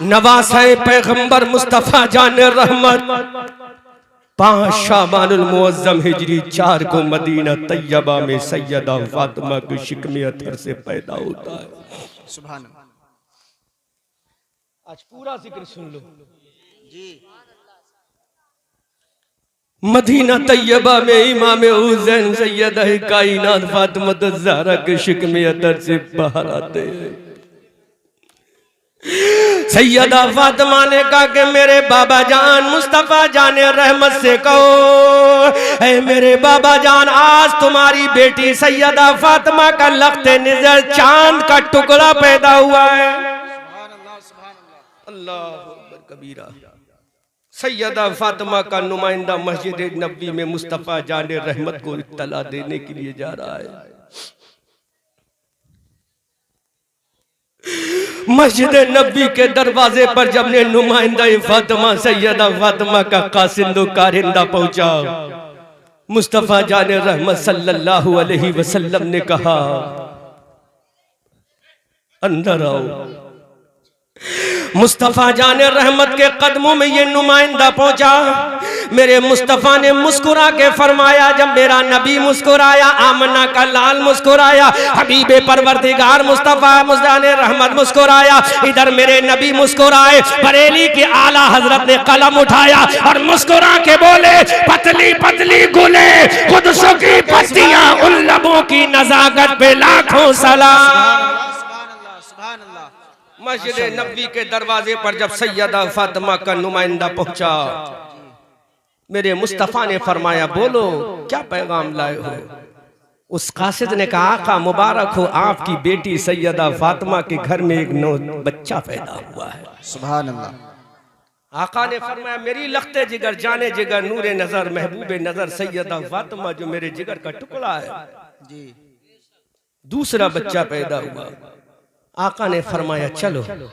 नवासे पैगंबर मुस्तफा जाने रहमत 5 शाबानुल मुअज्जम हिजरी 4 को मदीना तैयबा में सैयदा फातिमा के शिकमे अथर से पैदा होता है। सुभान अल्लाह। आज पूरा जिक्र सुन लो जी। मदीना तैयबा में इमाम हुसैन सैयदा कायनात फातिमा ज़हरा के शिकमे अथर से बाहर आते हैं। सैयदा फातिमा ने कहा कि मेरे बाबा जान मुस्तफा जाने रहमत से कहो, ऐ मेरे बाबा जान आज तुम्हारी बेटी सैयदा फातिमा का लख्ते निज़र चांद का टुकड़ा पैदा हुआ है। सुभान अल्लाह, सुभान अल्लाह। अल्लाहु अकबर कबीरा। सैयदा फातिमा का नुमाइंदा मस्जिद नबी में मुस्तफा जाने रहमत को इत्तला देने के लिए जा रहा है। मस्जिद नबी के दरवाजे पर जब ने नुमाइंदा फातिमा सैयदा फातिमा का कासिंदो कारिंदा पहुंचा, मुस्तफा जाने रहमत सल्लल्लाहु अलैहि वसल्लम ने कहा अंदर आओ। मुस्तफा जाने रहमत के कदमों में ये नुमाइंदा पहुंचा। मेरे मुस्तफा ने मुस्कुरा के फरमाया, जब मेरा नबी मुस्कुराया, आमना का लाल मुस्कुराया, हबीबे परवरदिगार मुस्तफा जाने रहमत मुस्कुराया, इधर मेरे नबी मुस्कुराए। बरेली के आला हजरत ने कलम उठाया और मुस्कुरा के बोले, पतली पतली गुले कुद्सों की पत्तियां, उन लबों की नजाकत पे लाखों सलाम। मस्जिद नबी के दरवाजे पर जब सैयदा फातिमा का नुमाइंदा पहुंचा, मेरे मुस्तफा ने फरमाया, बोलो क्या पैगाम लाए हो। उस कासिद ने कहा, आका मुबारक हो, आपकी बेटी सैयदा फातिमा के घर में एक नौ बच्चा पैदा हुआ है। सुभान अल्लाह। आका ने फरमाया, मेरी लख्ते जिगर जाने जिगर नूरे नजर महबूबे नजर सैयदा फातिमा जो मेरे जिगर का टुकड़ा है जी, दूसरा बच्चा पैदा हुआ। आका ने फरमाया, चलो सुभान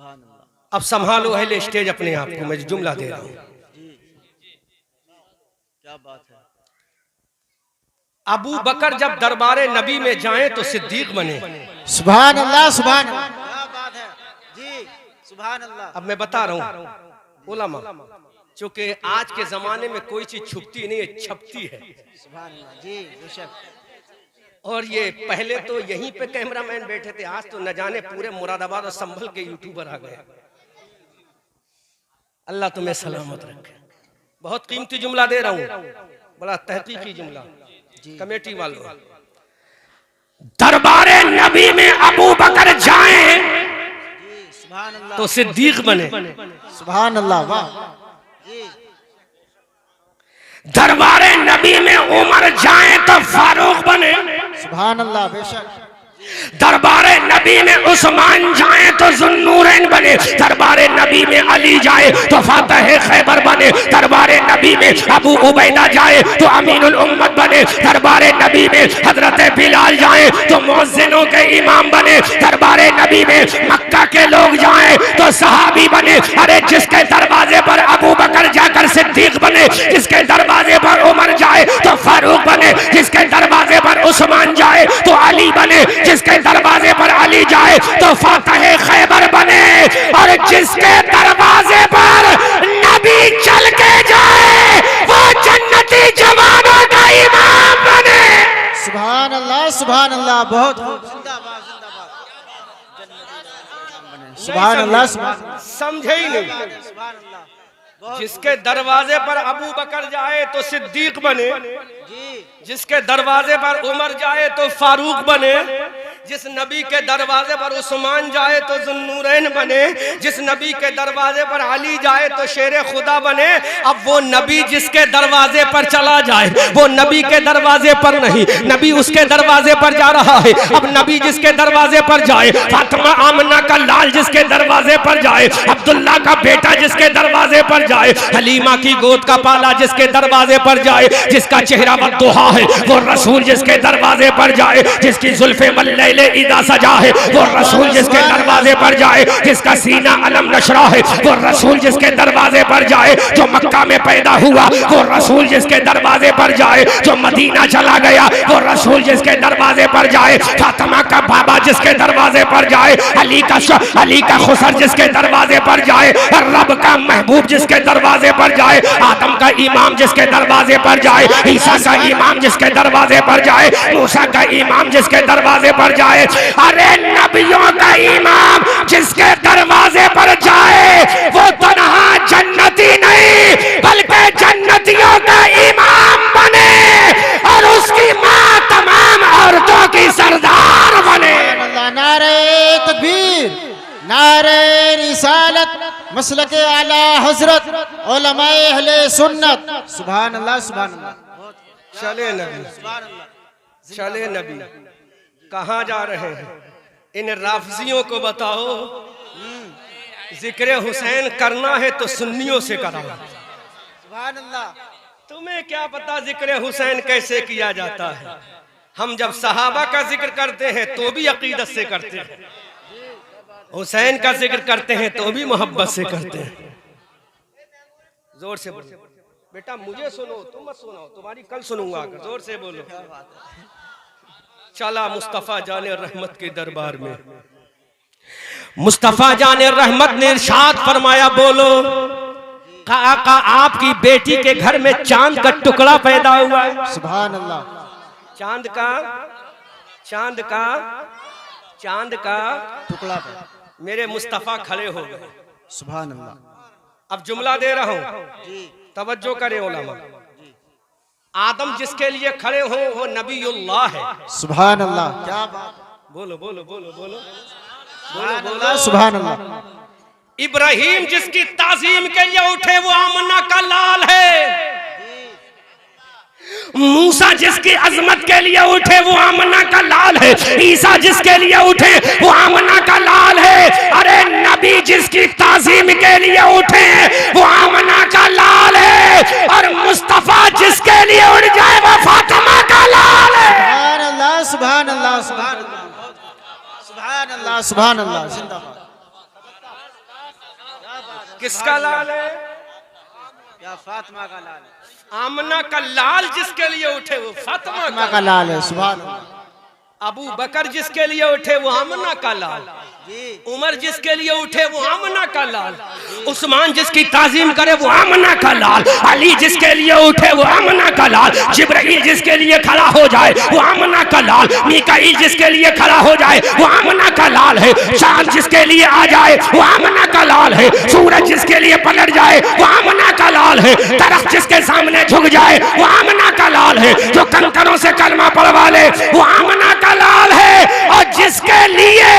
अल्लाह। अब संभालो अहले स्टेज अपने आप को, मैं जुमला दे रहा हूं। क्या बात है। अबू बकर जब दरबारे नबी में जाएं तो सिद्दीक बने। सुभान अल्लाह, सुभान अल्लाह। क्या बात है जी, सुभान अल्लाह। अब मैं बता रहा हूं उलमा, चूंकि आज के जमाने में कोई चीज छुपती नहीं है, छपती है। सुभान अल्लाह जी, बेशक। और ये पहले तो यहीं पे कैमरामैन बैठे थे, आज तो न जाने पूरे मुरादाबाद और संभल के यूट्यूबर आ गए। अल्लाह तुम्हें सलामत रखे। बहुत कीमती जुमला दे रहा हूं, बड़ा तहकीकी जुमला। कमेटी वालों, दरबारे नबी में अबू बकर जाएं सुभान अल्लाह तो सिद्दीक बने। सुभान अल्लाह, वाह जी। दरबारे नबी में उमर जाएं तो फारूक बने। सुभान अल्लाह, बेशक। दरबारे नबी में उस्मान जाए तो जुन्नूरैन बने। दरबारे नबी में अली जाए तो फातह खैबर बने। दरबारे नबी में अबू उबैदा जाए तो अमीनुल उम्मत बने। दरबारे नबी में हजरत बिलाल जाए तो मुअज्जिनों के इमाम बने। दरबारे नबी में मक्का के लोग जाए तो सहाबी बने। अरे जिसके दरवाजे पर अबू बकर जाकर सिद्दीक बने, जिसके दरवाजे पर उमर जाए तो फारूक बने, जिसके दरवाजे पर उस्मान जाए तो अली बने, जिसके दरवाजे पर अली जाए तो फातह खैबर बने, और जिसके दरवाजे पर नबी चल के जाए वो जन्नती जवानों का इमाम बने। सुभान अल्लाह, सुभान अल्लाह। बहुत जिंदाबाद, जिंदाबाद। सुभान अल्लाह, सुभान। समझे ही नहीं। सुभान अल्लाह। जिसके दरवाजे पर अबू बकर जाए तो सिद्दीक बने, जी, जिसके दरवाजे पर उमर जाए तो फारूक बने, जिस नबी के दरवाजे पर उस्मान जाए तो जुन्नूरैन बने, जिस नबी के दरवाजे पर अली जाए तो शेर खुदा बने। अब वो नबी जिसके दरवाजे पर चला जाए वो नबी के दरवाजे पर नहीं, नबी उसके दरवाजे पर जा रहा है। अब नबी जिसके दरवाजे पर जाए, फातिमा आमना का लाल जिसके दरवाजे पर जाए, अब्दुल्ला का बेटा जिसके दरवाजे पर जाए, हलीमा की गोद का पाला जिसके दरवाजे पर जाए, जिसका चेहरा बद्दुहा है वो रसूल जिसके दरवाजे पर जाए, जिसकी जुल्फे मल्लै पहले इदा सजा है वो रसूल जिसके दरवाजे पर जाए, जिसका सीना अलम नशरा है वो रसूल जिसके दरवाजे पर जाए, जो मक्का में पैदा हुआ वो रसूल जिसके दरवाजे पर जाए, जो मदीना चला गया वो रसूल जिसके दरवाजे पर जाए, फातिमा का बाबा जिसके दरवाजे पर जाए, अली का खुसर जिसके दरवाजे पर जाए, रब का महबूब जिसके दरवाजे पर जाए, आदम का इमाम जिसके दरवाजे पर जाए, ईसा का इमाम जिसके दरवाजे पर जाए, मूसा का इमाम जिसके दरवाजे पर जाए, अरे नबियों का इमाम जिसके दरवाजे पर जाए वो तन्हा जन्नती नहीं बल्कि जन्नतियों का इमाम बने और उसकी माँ तमाम औरतों की सरदार बने। नारे तकबीर, नारे रिसालत, मसलक आला हजरत, उलमाए अहले सुन्नत। सुभान अल्लाह, सुभान अल्लाह। चले नबी, चले नबी, कहाँ जा रहे हैं? इन राफजियों को बताओ जिक्र हुसैन करना है तो सुन्नियों से कराओ। सुभान अल्लाह। तुम्हें क्या पता जिक्र हुसैन कैसे किया जाता है? हम जब सहाबा का जिक्र करते हैं तो भी अकीदत से करते हैं, हुसैन का जिक्र करते हैं तो भी मोहब्बत से करते हैं। जोर से बोलो बेटा, मुझे सुनो, तुम मत सुनाओ, तुम्हारी कल सुनूंगा। जोर से बोलो। चला मुस्तफा जाने रहमत के दरबार में, मुस्तफा जाने रहमत ने इरशाद फरमाया, बोलो आका आपकी बेटी के घर में चांद का टुकड़ा पैदा हुआ है। सुभान अल्लाह। चांद का टुकड़ा पे मेरे मुस्तफा खड़े हो गए। सुभान अल्लाह। अब जुमला दे रहा हूं, तवज्जो करें उलमा। आदम जिसके लिए खड़े हो वो नबीउल्लाह है। सुभान अल्लाह। क्या बात। बोलो बोलो बोलो बोलो सुभान अल्लाह, सुभान अल्लाह। इब्राहिम जिसकी ताजीम के लिए उठे वो आमना का लाल है। मूसा जिसकी अजमत के लिए उठे वो आमना का लाल है। ईसा जिसके लिए उठे वो आमना का लाल है। अरे नबी जिसकी ताजीम के लिए उठे वो आमना का लाल है, और मुस्तफा जिसके लिए उठ जाए वो फातिमा का लाल है। सुभान अल्लाह, सुभान अल्लाह, सुभान अल्लाह, सुभान अल्लाह, सुभान अल्लाह। जिंदाबाद। किसका लाल है? क्या फातिमा का लाल है। आमना का लाल जिसके लिए उठे वो फातिमा का लाल है। सुभान अल्लाह। अबू बकर जिसके लिए उठे वो आमना का लाल, उमर जिसके लिए उठे वो आमना का लाल, उस्मान जिसकी ताजीम करे वो आमना का लाल, अली जिसके लिए उठे वो आमना का लाल, जिब्राइल जिसके लिए खड़ा हो जाए वो आमना का लाल, मीकाईल जिसके लिए खड़ा हो जाए वो आमना का लाल है, चांद जिसके लिए आ जाए वो आमना का लाल है, सूरज जिसके लिए पलट जाए वो आमना का लाल है, दरख्त जिसके सामने झुक जाए वो आमना का लाल है, जो कंकरों से कलमा पढ़वा ले वो आमना का लाल है, और जिसके लिए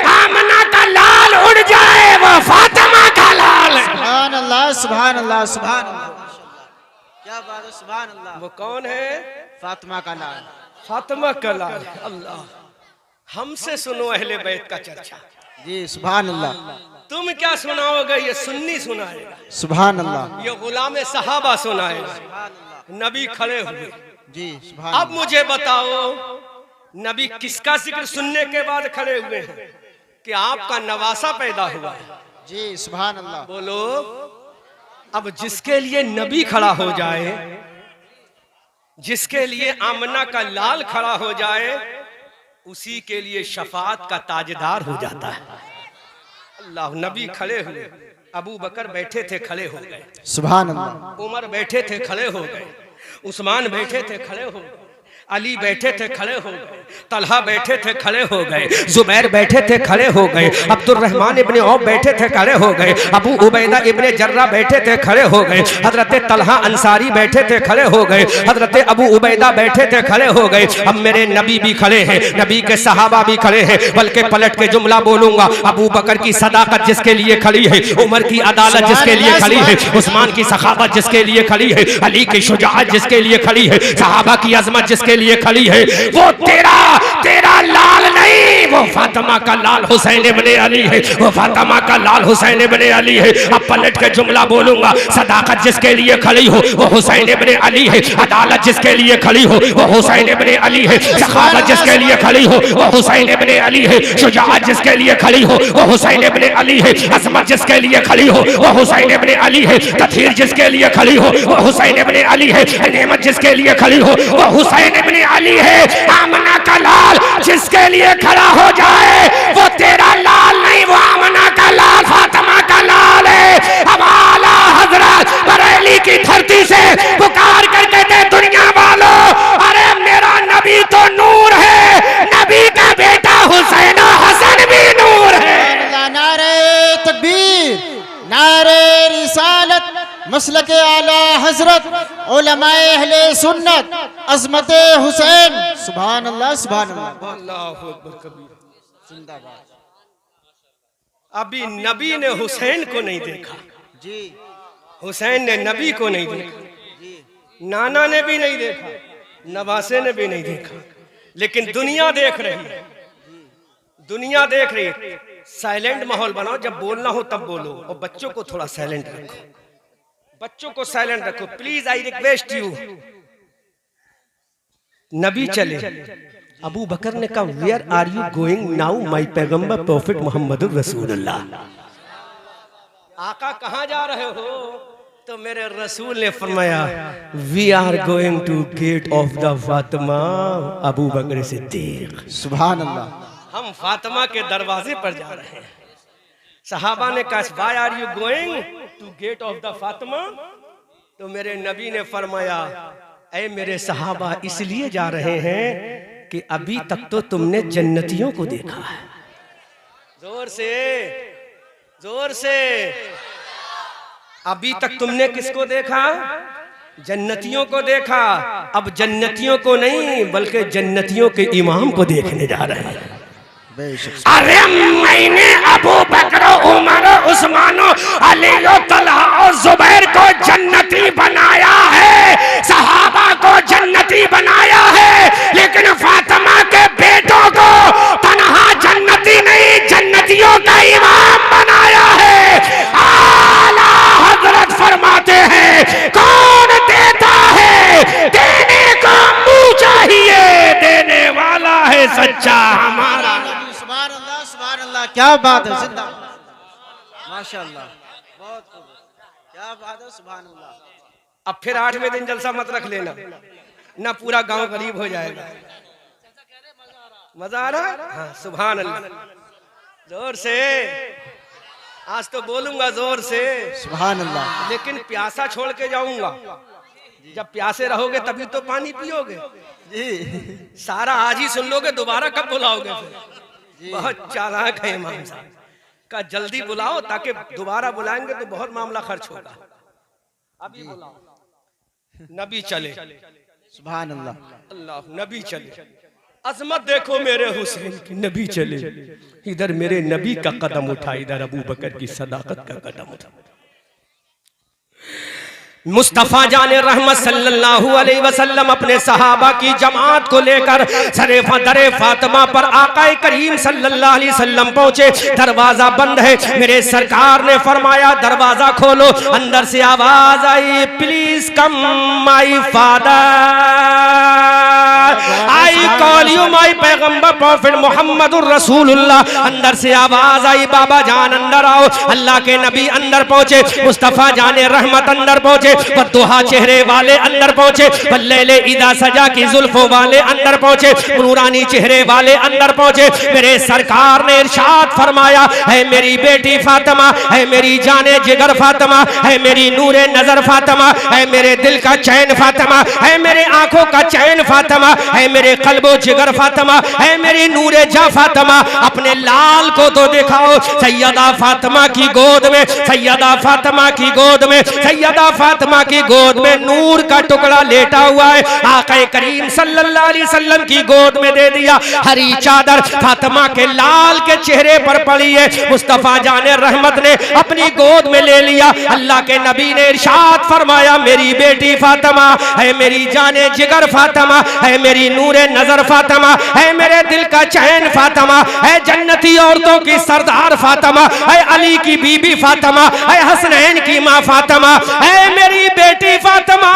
आमना का लाल उड़ जाए वो फातिमा का लाल है। सुभान अल्लाह, सुभान अल्लाह, सुभान अल्लाह। क्या बात है। सुभान अल्लाह। वो कौन है? फातिमा का लाल। फातिमा का लाल। अल्लाह, हमसे सुनो अहले बैत का चर्चा। जी सुभान अल्लाह। तुम क्या सुनाओगे? ये सुन्नी सुनाएगा। सुभान अल्लाह। ये गुलाम सहाबा सुनाएगा। नबी खड़े हुए। जी सुभान। अब मुझे बताओ नबी किसका जिक्र सुनने के बाद खड़े हुए हैं? कि आपका नवासा पैदा हुआ है। जी सुभान अल्लाह। बोलो, अब जिसके लिए नबी खड़ा हो जाए, जिसके लिए आमना का लाल खड़ा हो जाए, उसी के लिए शफाअत का ताजदार हो जाता है। अल्लाह। नबी खड़े हुए, अबू बकर बैठे थे, खड़े हो गए। सुभान अल्लाह। उमर बैठे थे, खड़े हो गए। उस्मान बैठे थे, खड़े हो गए। अली बैठे थे, खड़े हो गए। तलहा बैठे थे, खड़े हो गए। जुबैर बैठे थे, खड़े हो गए। अब्दुर्रहमान इब्ने औफ बैठे थे, खड़े हो गए। अबू उबैदा इब्ने जर्रा बैठे थे, खड़े हो गए। हजरत तलहा अंसारी बैठे थे, खड़े हो गए। हजरत अबू उबैदा बैठे थे, खड़े हो गए। अब मेरे नबी भी खड़े हैं, नबी के सहाबा भी खड़े हैं। बल्कि पलट के जुमला बोलूंगा, अबू बकर की सदाकत जिसके लिए खड़ी है, उमर की अदालत जिसके लिए खड़ी है, उस्मान की सखावत जिसके लिए खड़ी है, अली की शुजाअत जिसके लिए खड़ी है, सहाबा की अजमत जिसके लिए खड़ी है, वो तेरा लाल नहीं वो फातिमा का लाल हुसैन इब्ने अली है, वो फातिमा का लाल हुसैन इब्ने अली है। अब पलट के जुमला बोलूंगा, सदाकत जिसके लिए खड़ी हो वो हुसैन इब्ने अली है, अदालत जिसके लिए खड़ी हो वो हुसैन इब्ने अली है, सखावत जिसके लिए खड़ी हो वो हुसैन इब्ने अली है, शुजाअत जिसके लिए खड़ी हो वो हुसैन इब्ने अली है, अज़मत जिसके लिए खड़ी हो वो हुसैन इब्ने अली है, तथीर जिसके लिए खड़ी हो वो हुसैन इब्ने अली है, नेमत जिसके लिए खड़ी हो वो हुसैन इब्ने अली है। आमना का लाल जिसके लिए खड़ा हो जाए वो तेरा लाल नहीं, वो आमना का लाल फातिमा का लाल है। अब आला हजरत बरेली की धरती से पुकार करके दे दुनिया वालों, अरे मेरा नबी तो नूर है, नबी का बेटा हुसैन हसन भी नूर है। नारे तकबीर, नारे रिसालत, मसलके आला हजरत, उलमाए अहले सुन्नत, अज़मत हुसैन। सुभान अल्लाह, सुभान अल्लाह, अल्लाहु अकबर कबीर। जिंदाबाद। अभी नबी ने हुसैन को नहीं देखा, जी हुसैन ने नबी को नहीं देखा, नाना ने भी नहीं देखा, नवासे ने भी नहीं देखा, लेकिन दुनिया देख रही है, दुनिया देख रही है। साइलेंट माहौल बनाओ, जब बोलना हो तब बोलो, और बच्चों को थोड़ा साइलेंट रखो, बच्चों को साइलेंट रखो प्लीज, आई रिक्वेस्ट यू। नबी चले, अबू बकर ने कहा where are you going now my पैगंबर प्रॉफिट मोहम्मद रसूलुल्लाह, आका कहां जा रहे हो? तो मेरे रसूल ने फरमाया we are going to gate of the Fatima Abu Bakr Siddiq. सुभान अल्लाह। हम फातिमा के दरवाजे पर जा रहे हैं। सहाबा ने कहा why are you going to gate of the Fatima? तो मेरे नबी ने फरमाया ऐ मेरे सहाबा, इसलिए जा रहे हैं कि अभी तक तो तुमने जन्नतियों को देखा है। जोर से, जोर से, अभी तक तुमने किसको देखा? जन्नतियों को देखा। अब जन्नतियों को नहीं बल्कि जन्नतियों के इमाम को देखने जा रहे हैं। अरे मैंने अबू बकर, उमर, उस्मान, अली, तलहा और जुबैर को जन्नती बनाया है, सहाबा को जन्नती बनाया है, लेकिन फातिमा के बेटों को तन्हा जन्नती नहीं, जन्नतियों का इमाम बनाया है। आला हजरत फरमाते हैं कौन देता है? देने को मुंह चाहिए, देने वाला है सच्चा हमारा। सुभान अल्लाह, सुभान अल्लाह, क्या बात है, जिंदाबाद, माशाअल्लाह, बहुत खूब, क्या बात है, सुभान अल्लाह। अब फिर 8वें दिन जलसा मत रख लेना, ना पूरा गांव गरीब हो जाएगा। मजा आ रहा है? हाँ, सुभान अल्लाह, जोर से, आज तो बोलूंगा जोर से सुभान अल्लाह। लेकिन प्यासा छोड़ के जाऊंगा। जब प्यासे रहोगे तभी तो पानी पियोगे। जी सारा आज ही सुन लोगे, दोबारा कब बुलाओगे? फिर बहुत चालाक है इमाम साहब का, जल्दी बुलाओ ताकि दोबारा बुलाएंगे तो बहुत मामला खर्च होगा। अभी बुलाओ। नबी चले, सुभान अल्लाह, अल्लाह, नबी चले। अजमत देखो मेरे हुसैन की, नबी चले। इधर मेरे नबी का कदम उठा, इधर अबू बकर की सदाकत का कदम उठा। मुस्तफा जाने रहमत सल्लल्लाहु अलैहि वसल्लम अपने सहाबा की जमात को लेकर सरे दरे फातिमा पर आकाए करीम सल्लल्लाहु अलैहि वसल्लम पहुंचे। दरवाजा बंद है, मेरे सरकार ने फरमाया दरवाजा खोलो। अंदर से आवाज आई please come my father, I call you my पैगंबर प्रॉफिट मोहम्मदुर रसूलुल्लाह। अंदर से आवाज आई बाबा जान अंदर आओ। अल्लाह के नबी अंदर पहुंचे, मुस्तफा जाने रहमत अंदर पहुंचे, बद्दुहा चेहरे वाले अंदर पहुंचे, बल्लेले इदा सजा की जुल्फों वाले अंदर पहुंचे, नूरानी चेहरे वाले अंदर पहुंचे। मेरे सरकार ने इरशाद फरमाया है मेरी बेटी फातिमा, है मेरी जाने जिगर फातिमा, है मेरी नूरे नजर फातिमा, है मेरे दिल का चैन फातिमा, है मेरे आंखों का चैन फातिमा, है मेरे कल्बो जिगर फातिमा, है मेरी नूरे जा फातिमा। अपने लाल को तो दिखाओ। सैयदा फातिमा की गोद में, सैयदा फातिमा की गोद में, सैयदा फातिमा की गोद में नूर का टुकड़ा लेटा हुआ है। आक़ा करीम सल्लल्लाहु अलैहि वसल्लम की गोद में दे दिया। हरी चादर फातिमा के लाल के चेहरे पर पड़ी है। मुस्तफा जाने रहमत ने अपनी गोद में ले लिया। अल्लाह के नबी ने इरशाद फरमाया मेरी बेटी फातिमा, है मेरी जाने जिगर फातिमा, है मेरी मेरी नूरे नजर फातिमा, है मेरे दिल का चैन फातिमा, है जन्नती औरतों की सरदार फातिमा, है अली की बीबी फातिमा, है हसनैन की माँ फातिमा, है मेरी बेटी फातिमा।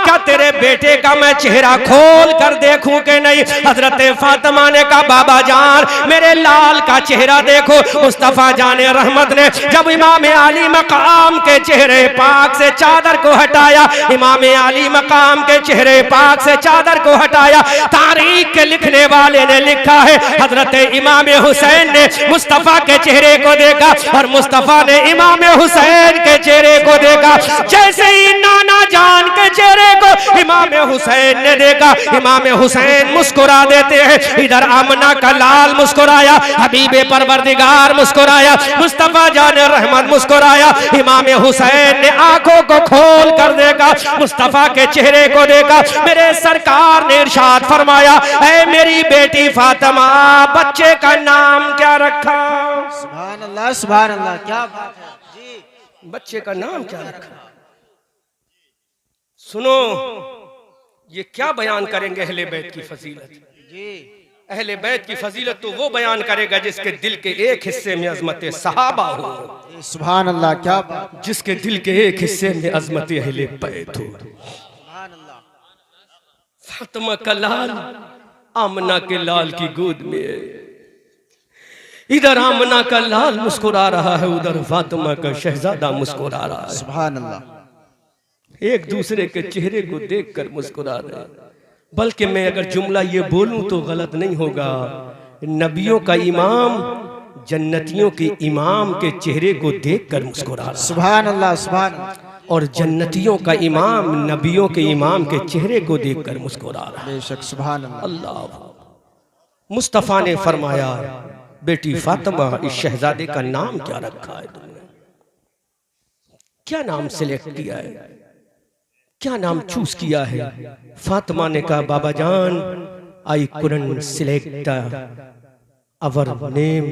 क्या तेरे बेटे का मैं चेहरा खोल कर देखूं कि नहीं? हजरत फातिमा ने कहा बाबा जान मेरे लाल का चेहरा देखो। मुस्तफा जाने रहमत ने जब इमाम अली मकाम के चेहरे पाक से चादर को हटाया, इमाम अली मकाम के चेहरे पाक से चादर को हटाया, तारीख के लिखने वाले ने लिखा है हजरत इमाम हुसैन ने मुस्तफा के चेहरे को देखा और मुस्तफा ने इमाम हुसैन के चेहरे को देखा। जैसे ही नाना जान के चेहरे को इमाम हुसैन ने देखा, इमाम हुसैन मुस्कुरा देते हैं। इधर आमना का लाल मुस्कुराया, हबीबे परवरदिगार मुस्कुराया, मुस्तफा जान रहमत मुस्कुराया। इमाम हुसैन ने आंखों को खोल कर देखा, मुस्तफा के चेहरे को देखा। मेरे सरकार ने इरशाद फरमाया, ऐ मेरी बेटी फातिमा बच्चे का नाम क्या रखा? सुभान अल्लाह, सुभान अल्लाह, क्या बात है जी। बच्चे का नाम क्या रखा? सुनो, ये क्या बयान करेंगे अहले बैत की फजीलत जी। अहले बैत की फजीलत तो वो बयान करेगा जिसके दिल के एक हिस्से में अजमत सहाबा हो। सुभान अल्लाह, क्या बात। जिसके दिल के एक हिस्से में अजमत अहले बैत हो। सुभान अल्लाह। फातिमा का लाल आमना के लाल की गोद में है। इधर आमना का लाल मुस्कुरा रहा है, उधर फातिमा का शहजादा मुस्कुरा रहा है। सुभान अल्लाह। एक दूसरे के चेहरे को देखकर मुस्कुरा रहे। बल्कि मैं अगर जुमला ये बोलूं तो गलत नहीं होगा, नबियों का इमाम जन्नतियों के इमाम के चेहरे को देखकर मुस्कुरा रहा। सुभान अल्लाह, सुभान अल्लाह। और जन्नतियों का इमाम नबियों के इमाम के चेहरे को देखकर मुस्कुरा रहा। बेशक, सुभान अल्लाह। अल्लाह। मुस्तफा ने फरमाया, बेटी फातिमा इस शहजादे का नाम क्या रखा है तुमने? क्या नाम सिलेक्ट किया है, क्या नाम चूज किया है? फातिमा ने कहा बाबा जान I couldn't select our name,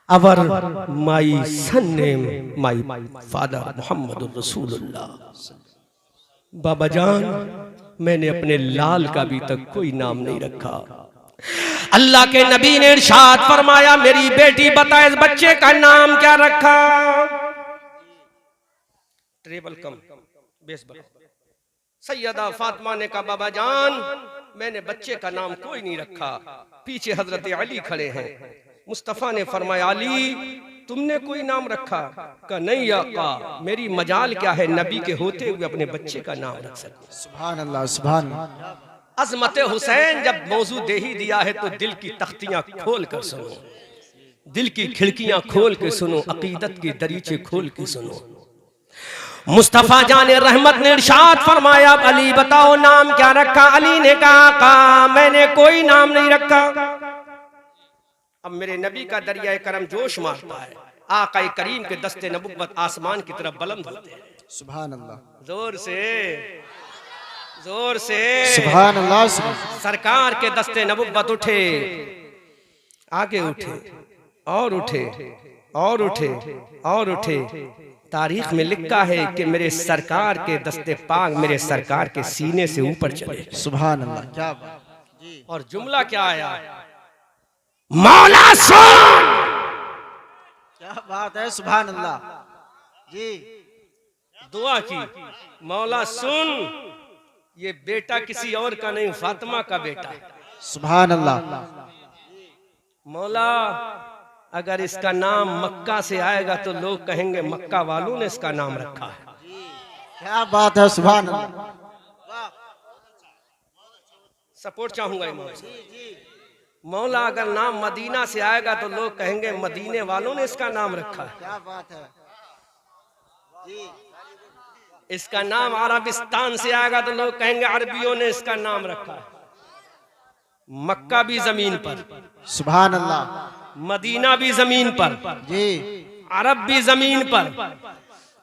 our my son name, my father Mohammad रसूलुल्लाह। बाबा जान मैंने अपने लाल का अभी तक कोई नाम नहीं रखा। अल्लाह के नबी ने इरशाद फरमाया, मेरी बेटी बता इस बच्चे का नाम क्या रखा? ट्रेबल कम सैयदा फातिमा ने कहा बाबा जान मैंने बच्चे का नाम कोई नहीं रखा। पीछे हजरत अली खड़े हैं। मुस्तफा ने फरमाया, अली तुमने कोई नाम रखा? कहा नहीं आका, मेरी मजाल क्या है नबी के होते हुए अपने बच्चे का नाम रख सकते। सुभान अल्लाह, सुभान अल्लाह। अजमत हुसैन जब मौजू दे ही दिया है तो दिल की तख्तियां खोल कर सुनो, दिल की खिड़कियां खोल के सुनो, अकीदत की दरीचे खोल के सुनो। मुस्तफा जाने रहमत ने इरशाद फरमाया, अली बताओ नाम क्या रखा? अली ने कहा मैंने कोई नाम नहीं रखा। अब मेरे नबी का दरिया करम जोश मारता है। आका करीम के दस्ते नबुव्वत आसमान की तरफ बुलंद होते हैं। सुभान अल्लाह, जोर से, जोर से सुभान अल्लाह। सरकार के दस्ते नबुव्वत उठे, आगे उठे और उठे और उठे और उठे। तारीख में लिखा है कि मेरे सरकार के दस्ते पाक मेरे सरकार के सीने से ऊपर चले। सुभान अल्लाह, क्या बात जी। और जुमला क्या आया? मौला सुन। क्या बात है, सुभान अल्लाह जी। दुआ की, मौला सुन, ये बेटा किसी और का नहीं, फातिमा का बेटा है। सुभान अल्लाह। मौला अगर इसका नाम मक्का से आएगा तो लोग कहेंगे मक्का वालों ने इसका नाम रखा है। क्या बात है, सुभान अल्लाह। सपोर्ट चाहूंगा इमाम से। मौला अगर नाम मदीना से आएगा तो लोग कहेंगे मदीने वालों ने इसका नाम रखा है। क्या बात है जी। इसका नाम अरबिस्तान से आएगा तो लोग कहेंगे अरबियों ने इसका नाम रखा है। मक्का भी जमीन पर, सुभान अल्लाह। मदीना भी जमीन पर जी, अरब भी जमीन पर,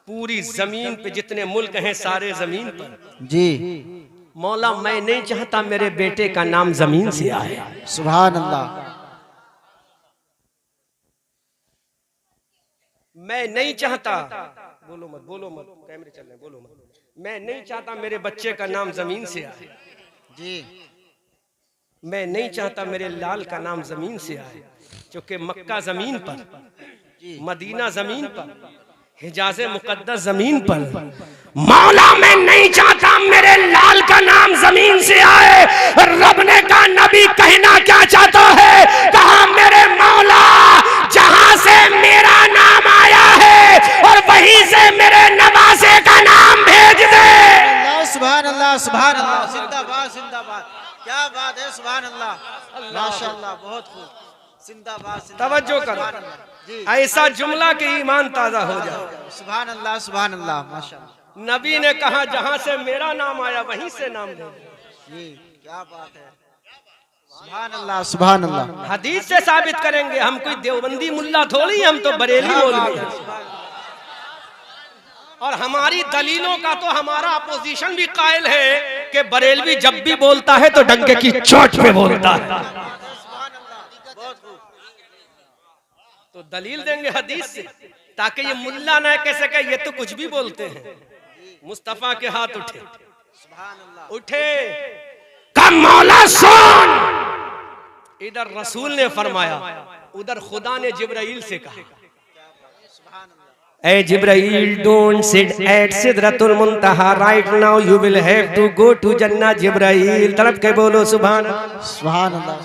पूरी जमीन पे जितने मुल्क हैं सारे जमीन पर जी। मौला मैं नहीं चाहता मेरे बेटे का नाम जमीन से आए। सुभान अल्लाह। मैं नहीं चाहता, बोलो मत, बोलो मत, कैमरे चल रहे, बोलो मत। मैं नहीं चाहता मेरे बच्चे का नाम जमीन से आए। जी मैं नहीं चाहता मेरे लाल का नाम जमीन से आए, क्योंकि मक्का जमीन पर, मदीना जमीन पर, हिजाज मुकद्दस जमीन पर। मौला मैं नहीं चाहता मेरे लाल का नाम जमीन से आए। रब ने कहा नबी कहना क्या चाहता है? कहा मेरे मौला जहां से मेरा नाम आया है और वहीं से मेरे नवासे का नाम भेज दे। सुभान अल्लाह, सुभान अल्लाह, जिंदाबाद जिंदाबाद, क्या बात है, सुभान अल्लाह, माशाअल्लाह, बहुत खूब, जिंदाबाद जिंदाबाद। तवज्जो करो, ऐसा जुमला के ईमान ताजा हो जाए। सुभान अल्लाह, सुभान अल्लाह, माशाअल्लाह। नबी ने कहा जहां से मेरा नाम आया वहीं से नाम दे। जी क्या बात है, सुभान अल्लाह, सुभान अल्लाह। हदीस से साबित करेंगे, हम कोई देवबंदी मुल्ला थोड़ी, हम तो बरेली मौलवी हैं। और हमारी दलीलों का तो हमारा अपोजिशन भी कायल है कि बरेलवी जब भी बोलता है तो डंके की चोट पे बोलता है। तो दलील देंगे हदीस से, ताकि ये मुल्ला ना कह सके ये तो कुछ भी बोलते हैं। मुस्तफा के हाथ उठे, उठे, कम मौला सुन। इधर रसूल ने फरमाया, उधर खुदा ने जिब्राइल से कहा, ए जिब्राइल, डोंट सिट एट सिदरतुल मुंतहा right now, you will have to go to जन्नह। जिब्राइल तरफ के बोलो सुभान सुभान अल्लाह,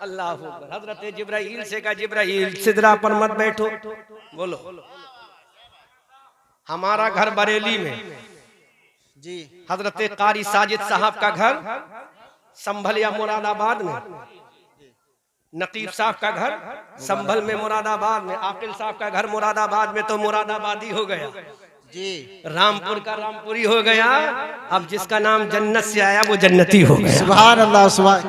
अल्लाह अकबर। हजरत जिब्राइल से कहा, जिब्राइल सिदरा पर मत बैठो। बोलो, हमारा घर बरेली में, जी हजरत कारी साजिद साहब का घर संभल या मुरादाबाद में, नकीब साहब का घर संभल में मुरादाबाद में, आकिल साहब का घर मुरादाबाद में, तो मुरादाबादी हो गया जी, रामपुर का रामपुरी हो गया। अब जिसका नाम जन्नत से आया वो जन्नती हो गया। सुभान अल्लाह, सुभान,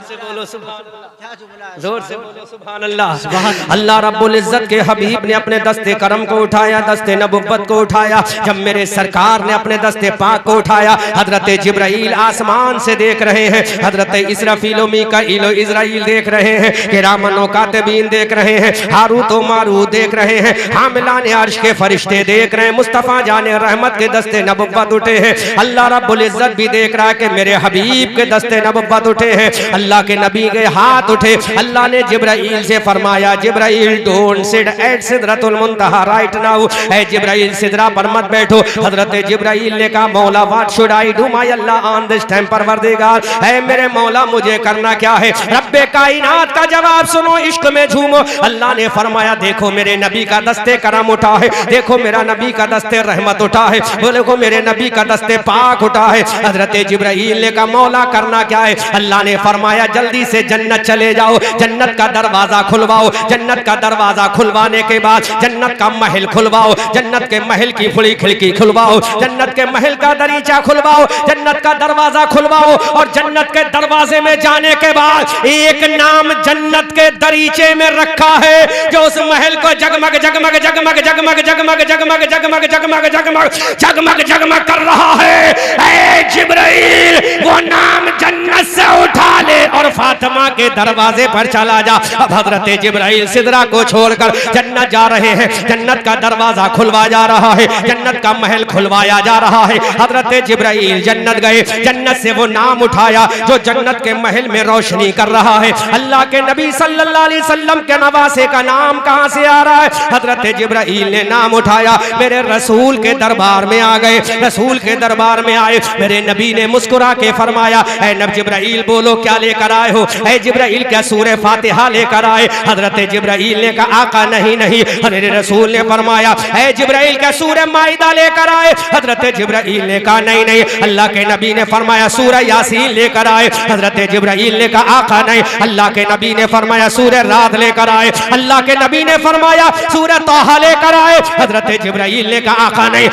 से बोलो सुभान, क्या जुमला है, जोर से बोलो सुभान अल्लाह। अल्लाह रब्बुल इज्जत के हबीब ने अपने दस्ते करम को उठाया, दस्ते नबुव्वत को उठाया। जब मेरे सरकार ने अपने दस्ते पाक को उठाया, हजरत जिब्राइल आसमान से देख रहे हैं, हजरत इसराफील व मीकाईल व इज़राइल देख रहे हैं, किरामन व कातिबीन देख रहे हैं, हारूत व मारूत देख रहे हैं, हामिलान अर्श के फरिश्ते देख रहे हैं, मुस्तफा जाने रहमत के दस्ते नबुव्वत उठे हैं। अल्लाह रब्बुल इज्जत भी देख रहा है कि मेरे हबीब के दस्ते नबुव्वत उठे हैं, अल्लाह के नबी के हाथ उठे। अल्लाह ने जिब्राइल से फरमाया, जिब्राइल डोंट सिट एट सिदरतुल मुंतहा राइट नाउ, ए जिब्राइल सिदरा पर मत बैठो। हजरत जिब्राइल ने कहा, मौला what should I do my अल्लाह ऑन दिस टाइम परवरदिगार, ऐ मेरे मौला मुझे करना क्या है? रब्बे कायनात का जवाब सुनो, इश्क में झूमो। अल्लाह ने फरमाया, देखो मेरे नबी का दस्ते करम उठा है, देखो मेरा नबी का दस्ते रहमत उठा है, बोले को मेरे नबी का दस्ते पाक उठा है। हजरत जिब्राइल ने कहा, मौला करना क्या है? अल्लाह ने फरमाया, जल्दी से जन्नत चले जाओ, जन्नत का दरवाजा खुलवाओ। जन्नत का दरवाजा खुलवाने के बाद जन्नत का महल खुलवाओ, जन्नत के महल की खुली खिड़की खुलवाओ, जन्नत के महल का दरीचा खुलवाओ, जन्नत का दरवाजा खुलवाओ। और जन्नत के दरवाजे में जाने के बाद एक नाम जन्नत के दरीचे में रखा है, जो उस महल को जगमग जगमग जगमग जगमग जगमग जगमग जगमग जगमग जगमग जगमग जगमग कर रहा है। ऐ जिब्राइल, वो नाम जन्नत से उठा ले और फातिमा के दरवाजे पर चला जा। अब हजरत जिब्राइल सिदरा को छोड़कर जन्नत जा रहे हैं, जन्नत का दरवाजा खुलवा जा रहा है, जन्नत का महल खुलवाया जा रहा है। हजरत जिब्राइल जन्नत गए, जन्नत से वो नाम उठाया जो जन्नत के महल में रोशनी कर रहा है। अल्लाह के नबी सल्लल्लाहु अलैहि वसल्लम के नवासे का नाम कहां से आ रहा है? हजरत जिब्राइल ने नाम उठाया, मेरे रसूल के दरबार में आ गए। रसूल के दरबार में आए, मेरे नबी ने मुस्कुरा के फरमाया, ऐ नबी जिब्राइल बोलो क्या लेकर आए हो? ऐ जिब्राइल क्या सूरह फातिहा लेकर आए? हजरत जिब्राइल ने कहा, आका नहीं नहीं। मेरे रसूल ने फरमाया, ऐ जिब्राइल क्या सूरह माइदा लेकर आए? हजरत जिब्राइल ने कहा नहीं नहीं। अल्लाह के नबी ने फरमाया, सूरह यासीन लेकर आए। हजरत जिब्राइल ने कहा, आका नहीं। अल्लाह के नबी ने फरमाया, सूरह राद लेकर आए। अल्लाह के नबी ने फरमाया, सूरह तोहा लेकर आए। हजरत जिब्राइल ने कहा, आका नहीं।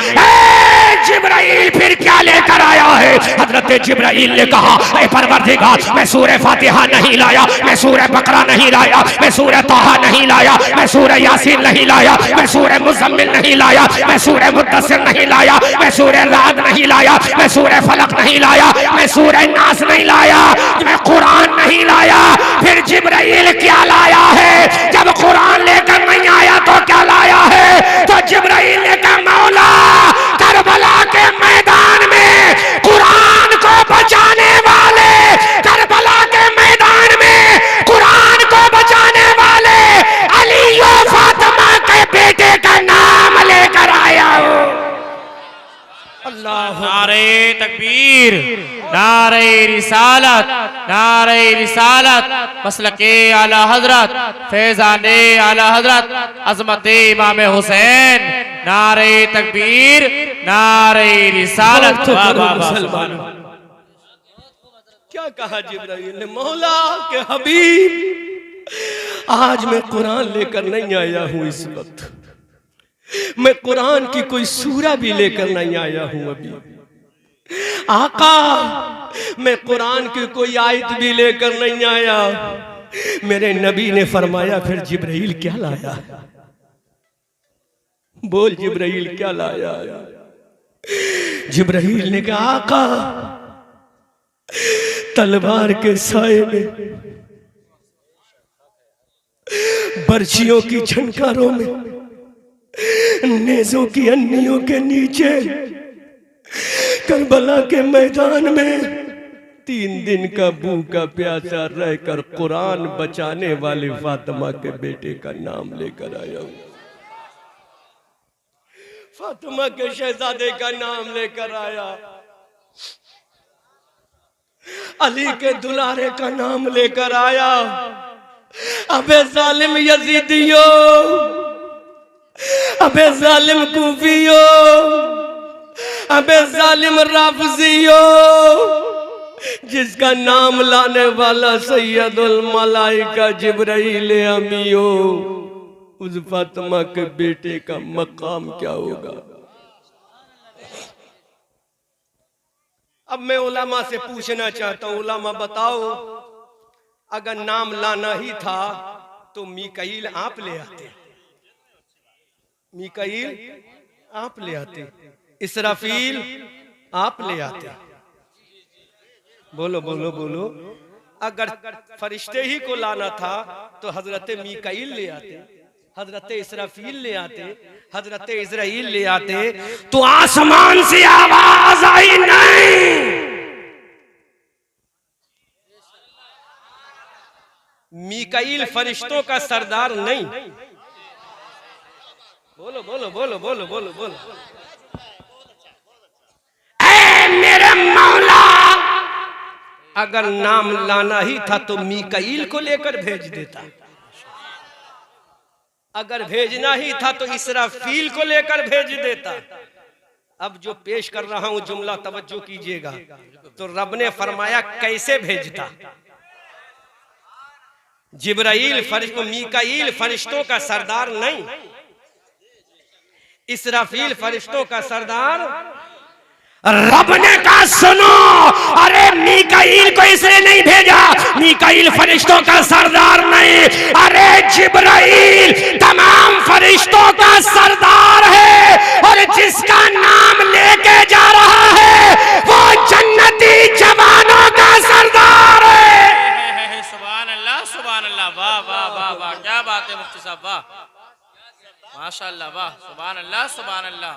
जिब्राइल फिर क्या लेकर आया है? हजरत जिब्राइल ने कहा, ऐ परवरदिगार, मैं सूरह फातिहा नहीं लाया, मैं सूरह बकरा नहीं लाया, मैं सूरह तोहा नहीं लाया, मैं सूरह यासीन नहीं लाया, मैं सूरह मुज़म्मिल नहीं लाया, मैं सूरह मुद्दस्सिर नहीं लाया, मैं सूरह राद नहीं लाया, मैं सूरह फलक नहीं लाया, मैं सूरह नास नहीं लाया, मैं कुरान नहीं लाया। फिर जिब्राइल क्या लाया है? जब कुरान लेकर नहीं आया तो क्या लाया है? तो जिब्राइल ने कहा, मौला करबला के मैदान में कुरान को बचाने वाले तकबीर, नारे रिसालत, नारे रिसालत, मसलके आला हजरत, फैजाने आला हजरत, अजमत इमाम हुसैन, नारे तकबीर, नारे रिसालत। वाह वाह मुसलमान। क्या कहा जिब्राइल ने, मौला के हबीब, आज मैं कुरान लेकर नहीं आया हूं। इस वक्त मैं कुरान की कोई सूरा भी लेकर नहीं आया हूं। अभी आका, मैं कुरान की कोई आयत भी लेकर नहीं आया। मेरे नबी ने फरमाया, फिर जिब्राइल क्या लाया? बोल जिब्राइल क्या लाया? जिब्राइल ने कहा, आका तलवार के साए में, बर्छियों की झनकारों में, नेज़ों की अन्नियों के नीचे, करबला के मैदान में 3 दिन का भूखा प्यासा रहकर कुरान बचाने वाले फातिमा के बेटे का नाम लेकर आया हूं। फातिमा के शहजादे का नाम लेकर आया, अली के दुलारे का नाम लेकर आया। अबे जालिम यजीदियो, अबे जालिम कूफियो, अबे जालिम राफजियो, जिसका नाम लाने वाला सैयदुल मलाइका जिब्राइल अमीयो, उस फातिमा के बेटे का मकाम क्या होगा? अब मैं उलमा से पूछना चाहता हूं, उलमा बताओ, अगर नाम लाना ही था तो मीकाईल आप ले आते, मीकाईल आप ले आते, इसराफील आप ले आते। बोलो बोलो बोलो। अगर फरिश्ते ही को लाना था तो हजरत मीकाईल ले आते, हजरत इसराफील ले आते, हजरत इजराइल ले आते, तो आसमान से आवाज आई नहीं। मीकाईल फरिश्तों का सरदार नहीं। बोलो बोलो बोलो बोलो बोलो बोलो। ऐ मेरे मौला, अगर नाम लाना ही था तो मीकाईल को लेकर भेज देता, अगर भेजना ही था तो इसराफील को लेकर भेज देता। अब जो पेश कर रहा हूं जुमला तवज्जो कीजिएगा, तो रब ने फरमाया कैसे भेजता। जिब्राइल मीकाईल फरिश्तों का सरदार नहीं, इसराफील फरिश्तों का सरदार। रब ने कहा सुनो, अरे मीकाईल को इसलिए नहीं भेजा, मीकाईल फरिश्तों का सरदार नहीं, अरे जिब्राइल तमाम फरिश्तों का सरदार है, और जिसका नाम लेके जा रहा है वो जन्नती जवानों का सरदार है। सुभान अल्लाह, सुभान अल्लाह, वाह वाह वाह वाह, क्या बात है मुफ्ती साहब, वाह माशाअल्लाह, वाह सुभान अल्लाह, सुभान अल्लाह,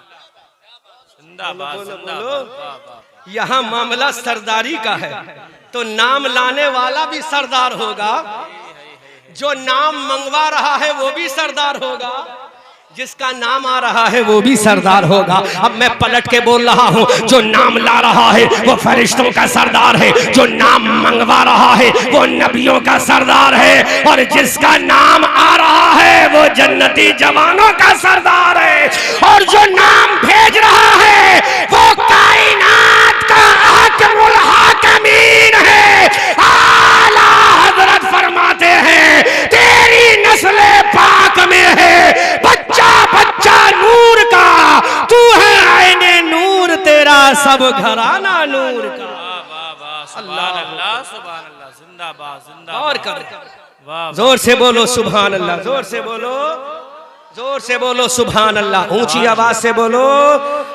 जिंदाबाद जिंदाबाद। यहाँ मामला सरदारी का है, तो नाम लाने वाला भी सरदार होगा, जो नाम मंगवा रहा है वो भी सरदार होगा, जिसका नाम आ रहा है वो भी सरदार होगा। अब मैं पलट के बोल रहा हूँ, जो नाम ला रहा है वो फरिश्तों का सरदार है, जो नाम मंगवा रहा है वो नबियों का सरदार है, और जिसका नाम आ रहा है वो जन्नती जवानों का सरदार है, और जो नाम भेज रहा है वो कायनात का हाकिमुल हाकिमीन है। आला हजरत फरमाते हैं, तेरी नस्ल पाक में है बच्चा बच्चा नूर का, तू है आईने नूर, तेरा सब घराना नूर का। वाह वाह, सुभान अल्लाह, सुभान अल्लाह, जिंदाबाद जिंदाबाद। और कर, जोर से बोलो सुभान अल्लाह, जोर से बोलो, जोर से बोलो सुभान अल्लाह, ऊंची आवाज से बोलो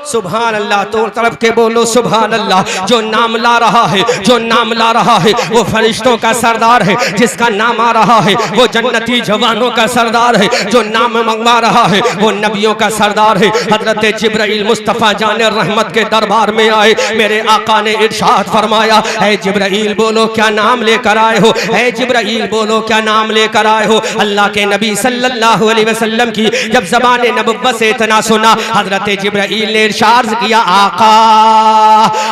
सुभान अल्लाह, तो तरफ के बोलो सुभान अल्लाह। जो नाम ला रहा है, जो नाम ला रहा है वो फरिश्तों का सरदार है, जिसका नाम आ रहा है वो जन्नती जवानों का सरदार है, जो नाम मंगवा रहा है वो नबियों का सरदार है। हजरत जिब्राइल मुस्तफ़ा जाने रहमत के दरबार में आए, मेरे आका ने इरशाद फरमाया, ऐ जिब्राइल बोलो क्या नाम लेकर आए हो, ऐ जिब्राइल बोलो क्या नाम लेकर आए हो। अल्लाह के नबी सल्लल्लाहु अलैहि वसल्लम की जब ज़बान नबुव्वत से इतना सुना, हजरत जिब्राइल ने इरशाद किया, आका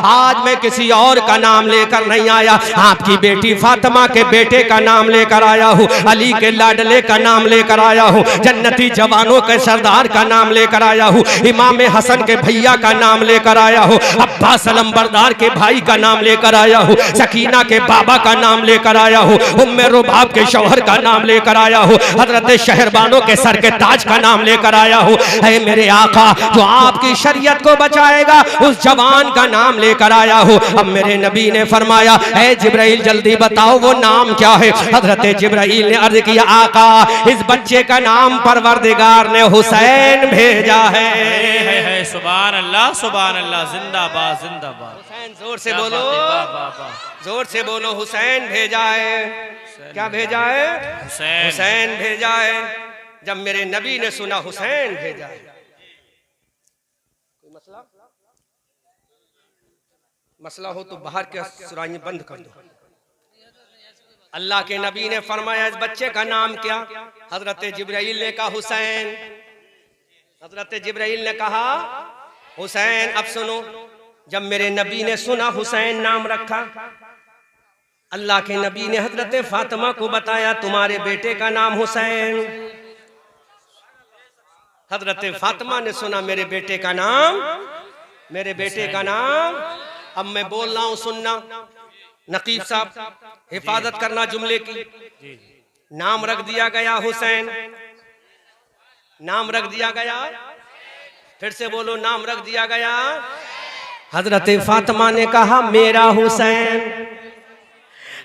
आज मैं किसी और का नाम लेकर नहीं आया, आपकी बेटी फातिमा के बेटे का नाम लेकर आया हूँ, अली के लाडले का नाम लेकर आया हूँ, जन्नती जवानों के सरदार का नाम लेकर आया हूँ, इमाम हसन के भैया का नाम लेकर आया हूँ, अब्बास अलमबरदार के भाई का नाम लेकर आया हूँ, सकीना के बाबा का नाम लेकर आया हूँ, उम्मे रुबाब के शौहर का नाम लेकर आया हूँ, हजरत शहरबानों के सर के ताज का नाम लेकर आया हूँ। ऐ मेरे आका जो आपकी शरीयत को बचाएगा उस जवान का नाम लेकर आया हूँ। अब मेरे नबी ने फरमाया, ऐ जिब्राइल जल्दी बताओ वो नाम क्या है। हजरत जिब्राइल ने अर्ज किया, आका इस बच्चे का नाम परवरदिगार ने हुसैन भेजा है। सुभान अल्लाह सुभान अल्लाह, जिंदाबाद जिंदाबाद। हुसैन जोर से बोलो, जोर से बोलो, हुसैन भेजा है। क्या भेजा है? हुसैन भेजा है। जब मेरे नबी ने सुना हुसैन भेजा है, कोई मसला मसला हो तो बाहर के सुराइयां बंद कर दो। अल्लाह के नबी ने फरमाया, इस बच्चे का नाम क्या? हजरत जिब्राइल ने कहा हुसैन। हजरत जिब्राइल ने कहा हुसैन। अब सुनो, जब मेरे नबी ने सुना हुसैन नाम रखा, अल्लाह के नबी ने हजरत फातिमा को बताया, तुम्हारे बेटे का नाम हुसैन। हजरत फातिमा ने सुना मेरे बेटे का नाम, मेरे बेटे का नाम। अब मैं बोल रहा हूं, सुनना नकीब साहब, हिफाजत करना जुमले की। नाम रख दिया गया हुसैन, नाम रख दिया गया, फिर से बोलो, नाम रख दिया गया। हजरत फातिमा ने कहा मेरा हुसैन।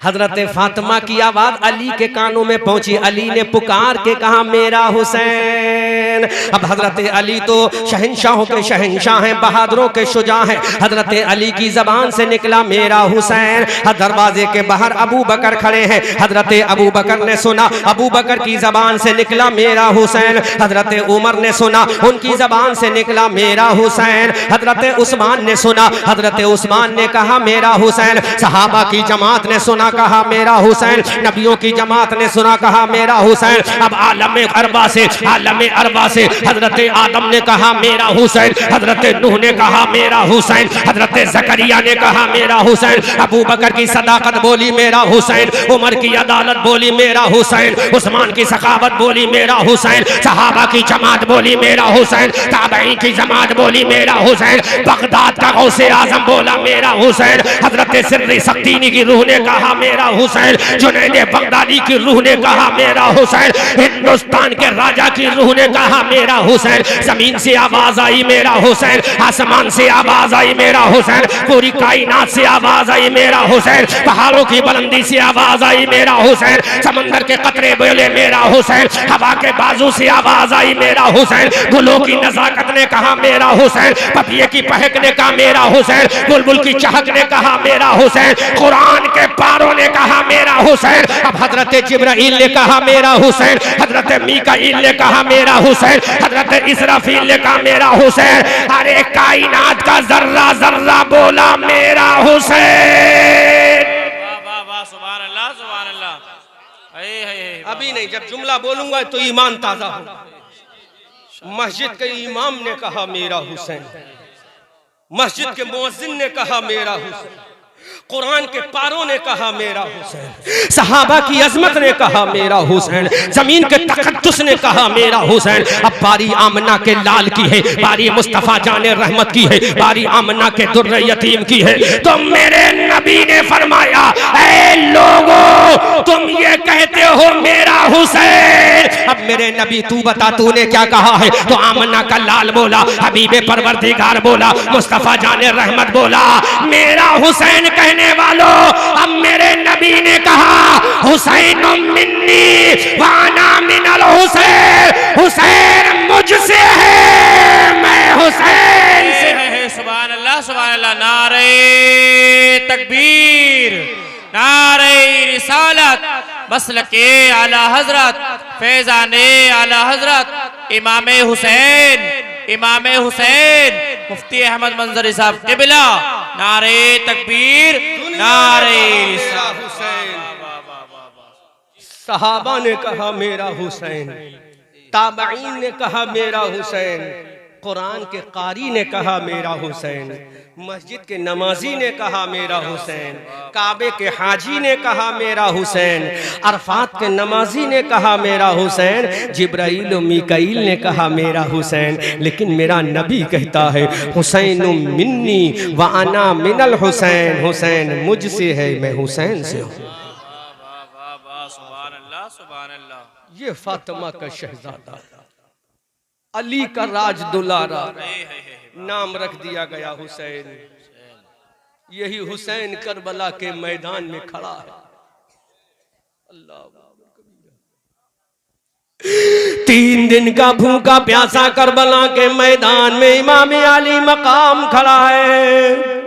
हजरत फातिमा की आवाज अली के कानों में पहुंची, अली ने पुकार के कहा मेरा हुसैन। अब हजरत अली तो शहंशाहों के शहंशाह हैं, बहादुरों के शुजा हैं। हजरत अली की जबान से निकला मेरा हुसैन। दरवाजे के बाहर अबू बकर खड़े हैं, हजरत अबू बकर ने सुना, अबू बकर की जबान से निकला मेरा हुसैन। हजरत उमर ने सुना, उनकी जबान से निकला मेरा हुसैन। हजरत उस्मान ने सुना, हजरत उस्मान ने कहा मेरा हुसैन। सहाबा की जमात ने सुना, कहा मेरा हुसैन। नबियों की जमात ने सुना, कहा मेरा हुसैन। अब आलम अरबा से हजरत आदम ने कहा मेरा हुसैन, हजरत नूह ने कहा मेरा हुसैन, हजरत जकरिया ने कहा मेरा हुसैन। अबू बकर की सदाकत बोली मेरा हुसैन, उमर की अदालत बोली मेरा हुसैन, उस्मान की सखावत बोली मेरा हुसैन, सहाबा की जमात बोली मेरा हुसैन, ताबईन की जमात बोली मेरा हुसैन, बगदाद का गौसे आजम बोला मेरा हुसैन, हजरत सिर्री सक्तीनी की रूह ने कहा मेरा हुसैन, जुनैद बगदादी की रूह ने कहा मेरा हुसैन, हिंदुस्तान के राजा की रूह ने कहा मेरा हुसैन। जमीन से आवाज आई मेरा हुसैन, आसमान से आवाज आई मेरा हुसैन, पूरी कायनात से आवाज आई मेरा हुसैन, पहाड़ों की बुलंदी से आवाज आई मेरा हुसैन, समंदर के कतरे बोले मेरा हुसैन, हवा के बाजू से आवाज आई मेरा हुसैन, गुलों की नजाकत ने कहा मेरा हुसैन, पपिये की पहक ने कहा मेरा हुसैन, बुलबुल की चहक ने कहा मेरा हुसैन, कुरान के पारों ने कहा मेरा हुसैन। अब हजरत जिब्राइल ने कहा मेरा हुसैन, हजरत मीकाईल ने कहा मेरा हुसैन, हजरत इसराफील ने कहा मेरा हुसैन। अरे कायनात का जर्रा जर्रा बोला मेरा हुसैन। वाह वाह सुभान अल्लाह सुभान अल्लाह। अभी नहीं, जब जुमला बोलूंगा तो ईमान ताजा हो। मस्जिद के इमाम ने कहा मेरा हुसैन, मस्जिद के मुअज्जिन ने कहा मेरा हुसैन, कुरान के पारों ने कहा मेरा हुसैन, सहाबा की अजमत ने कहा मेरा हुसैन, जमीन के तकद्दुस ने कहा मेरा हुसैन। अब बारी आमना के लाल की है, बारी मुस्तफा जाने रहमत की है, बारी आमना के दुर्र यतीम की है। तो मेरे नबी ने फरमाया, ऐ लोगों तुम ये कहते हो मेरा हुसैन, अब मेरे नबी तू बता तूने क्या कहा है? तो आमना का लाल बोला, हबीबे परवरदिगार बोला, मुस्तफा जाने रहमत बोला, मेरा हुसैन कहने वालों। अब मेरे नबी ने कहा हुसैन मिन्नी वाना मिनल हुसैन, हुसैन मुझसे है, मैं हुसैन से है। सुभान अल्लाह सुभान अल्लाह। नारे तकबीर, नारे रिसालत, मसलके आला हजरत, फैजाने आला हजरत इमाम हुसैन, इमाम हुसैन मुफ्ती अहमद मंजरी साहब क़िबला। नारे तकबीर, नारे हुसैन। सहाबा ने कहा मेरा हुसैन, ताबईन ने कहा मेरा हुसैन, कुरान के कारी ने कहा मेरा हुसैन, मस्जिद के नमाजी ने कहा मेरा हुसैन, काबे के हाजी ने कहा मेरा हुसैन, अरफात के नमाजी ने कहा मेरा हुसैन, जिब्राइल और मीकाईल ने कहा मेरा हुसैन, लेकिन मेरा नबी कहता है हुसैन मिन्नी व अना मिनल हुसैन, हुसैन मुझसे है मैं हुसैन से हूँ। सुभान अल्लाह सुभान अल्लाह। ये फातिमा का शहजादा, अली का राज दुलारा, नाम रख दिया गया हुसैन। यही हुसैन करबला के मैदान में खड़ा है। अल्लाह, 3 दिन का भूखा प्यासा करबला के मैदान में इमाम अली मकाम खड़ा है।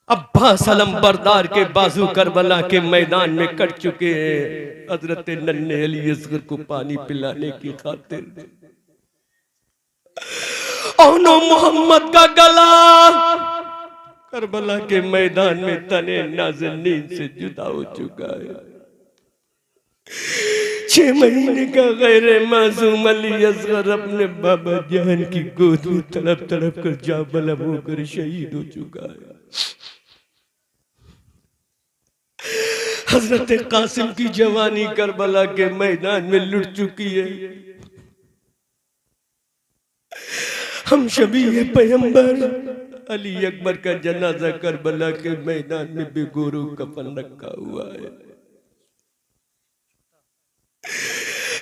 अब्बास अलम बरदार के बाजू करबला के मैदान में कट चुके हैं हजरत नन्हे अली असगर को पानी पिलाने की खातिर। औनो मोहम्मद का गला करबला के मैदान में तने नाज़नीन से जुदा हो चुका है। 6 महीने का गैर मासूम अली असगर अपने बाबा जान की गोद में तड़प तड़प कर जा बलम होकर शहीद हो चुका है। हजरत कासिम की जवानी करबला के मैदान में लुट चुकी है। हम शबी पैगंबर अली अकबर का जनाजा करबला के मैदान में बेगोरो कफन रखा हुआ है।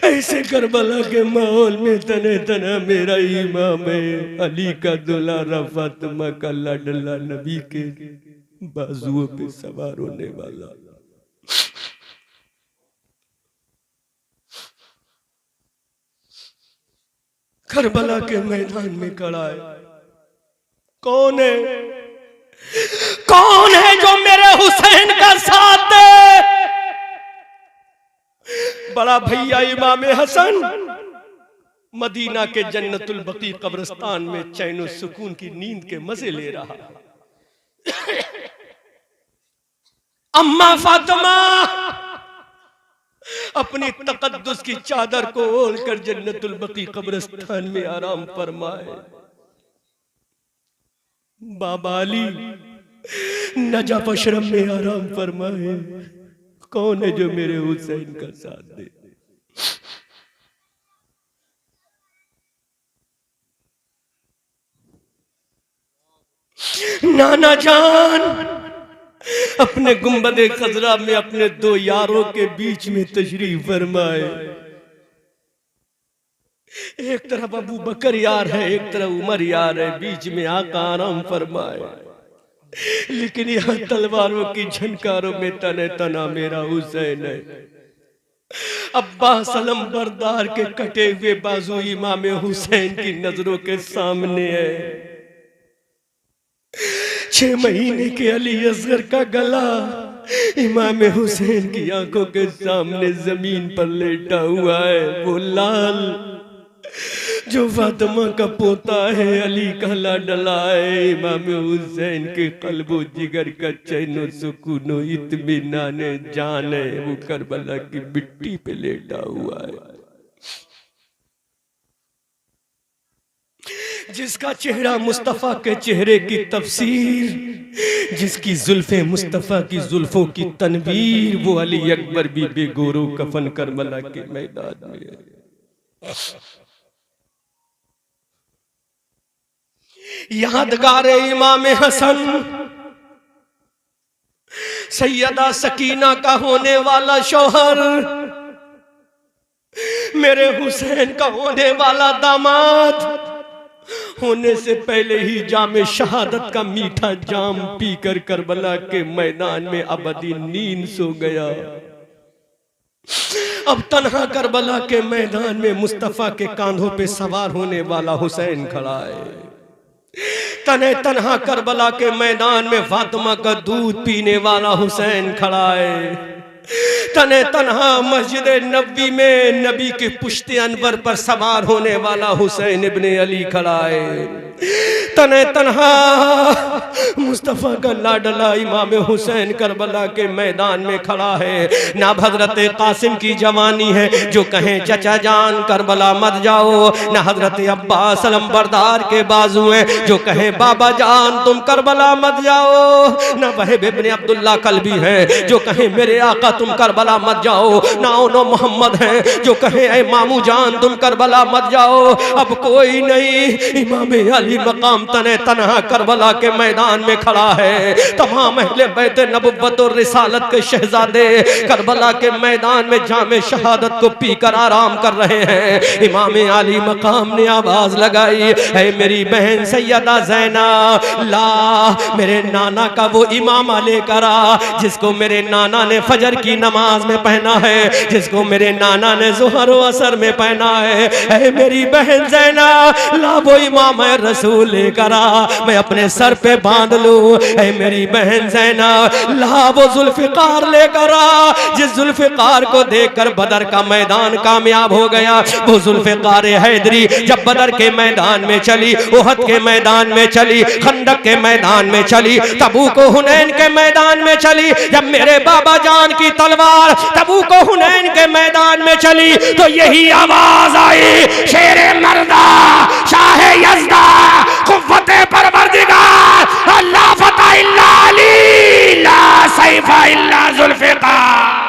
ऐसे करबला के माहौल में तने तना मेरा इमाम है, अली का दुलारा, फातिमा का लाडला, नबी के बाजुओं पे सवार होने वाला। करबला के मैदान में खड़ा है। कौन है, कौन है जो मेरे हुसैन का साथ दे? बड़ा भैया इमाम हसन मदीना के जन्नतुल बकी कब्रिस्तान में चैन सुकून की नींद के मजे ले रहा। अम्मा फातिमा अपनी तकद्दुस की चादर को ओढ़कर जन्नतुल बकी कब्रिस्तान में आराम फरमाए। बाबा अली नजफ अशरफ में आराम फरमाए। कौन है जो मेरे हुसैन का साथ दे? नाना जान अपने गुंबदे खजरा में अपने 2 यारों के बीच में तशरीफ फरमाए। एक तरफ अबू बकर यार है, एक तरफ उमर यार है, बीच में आका आराम फरमाए। लेकिन यहाँ तलवारों की झनकारों में तने तना मेरा हुसैन है। अब्बास अलम बरदार के कटे हुए बाजू इमाम हुसैन की नजरों के सामने है। 6 महीने के अली असगर का गला इमाम हुसैन की आंखों के सामने जमीन पर लेटा हुआ है। वो लाल जो फातिमा का पोता है, अली का लाडला है, इमाम हुसैन के कल्बो जिगर का चैनो सुकूनो इत्मीनान जान है, वो करबला की मिट्टी पे लेटा हुआ है। जिसका चेहरा मुस्तफा के चेहरे की तफसीर, जिसकी जुल्फे मुस्तफा की जुल्फों की तनवीर, वो अली अकबर भी बेगोरो कफन करबला के मैदान में है। यादगार इमाम हसन सैयदा सकीना का होने वाला शौहर, मेरे हुसैन का होने वाला दामाद, होने से पहले ही जामे शहादत का मीठा जाम पीकर करबला के मैदान में अबदी नींद सो गया। अब तन्हा करबला के मैदान में मुस्तफा के कांधों पे सवार होने वाला हुसैन खड़ा है। तने तन्हा करबला के मैदान में फातिमा का दूध पीने वाला हुसैन खड़ा है। तने तन्हा मस्जिद नबी में नबी के पुश्ते अनवर पर सवार होने वाला हुसैन इब्ने अली खड़ा है। तने तन्हा मुस्तफ़ा का लाडला इमाम हुसैन करबला के मैदान में खड़ा है। ना हजरत कासिम की जवानी है जो कहें चचा जान करबला मत जाओ, ना हजरत अब्बास अलमबरदार के बाजू हैं जो कहें बाबा जान तुम करबला मत जाओ, ना वहीब इब्ने अब्दुल्ला कल्बी है जो कहें मेरे आका तुम करबला मत जाओ, ना उनो मोहम्मद है जो कहें ऐ मामू जान तुम करबला मत जाओ। अब कोई नहीं, इमाम अली मकाम तने तन्हा करबला के मैदान में खड़ा है। तमाम अहले बैत नबुव्वत और रिसालत के शहजादे करबला के मैदान में जामे शहादत को पीकर आराम कर रहे हैं। इमाम अली मकाम ने आवाज लगाई, ऐ मेरी बहन सैयदा ज़ैना ला मेरे नाना का वो इमामा लेकर आ जिसको मेरे नाना ने फजर की नमाज में पहना है, जिसको मेरे नाना ने ज़ुहर व असर में पहना है। ऐ मेरी बहन ज़ैना ला वो इमाम रसूल लेकर आ, मैं अपने सर पे बांध लूं। ऐ मेरी बहन ज़ैना ला वो जुल्फ़िकार लेकर आ जिस जुल्फ़िकार को देखकर बदर का मैदान कामयाब हो गया। वो जुल्फ़िकार हैदरी जब बदर के मैदान में चली, उहद के मैदान में चली, खंदक के मैदान में चली, तबूक हुनैन के मैदान में चली, जब मेरे बाबा जान की तलवार तबूक हुनैन के मैदान में चली तो यही आवाज आई, शेरे मर्दा शाह यज़दा कुव्वते परवरदिगार अल्लाह फता इल्ला अली ला सैफा इल्ला जुल्फ़िकार।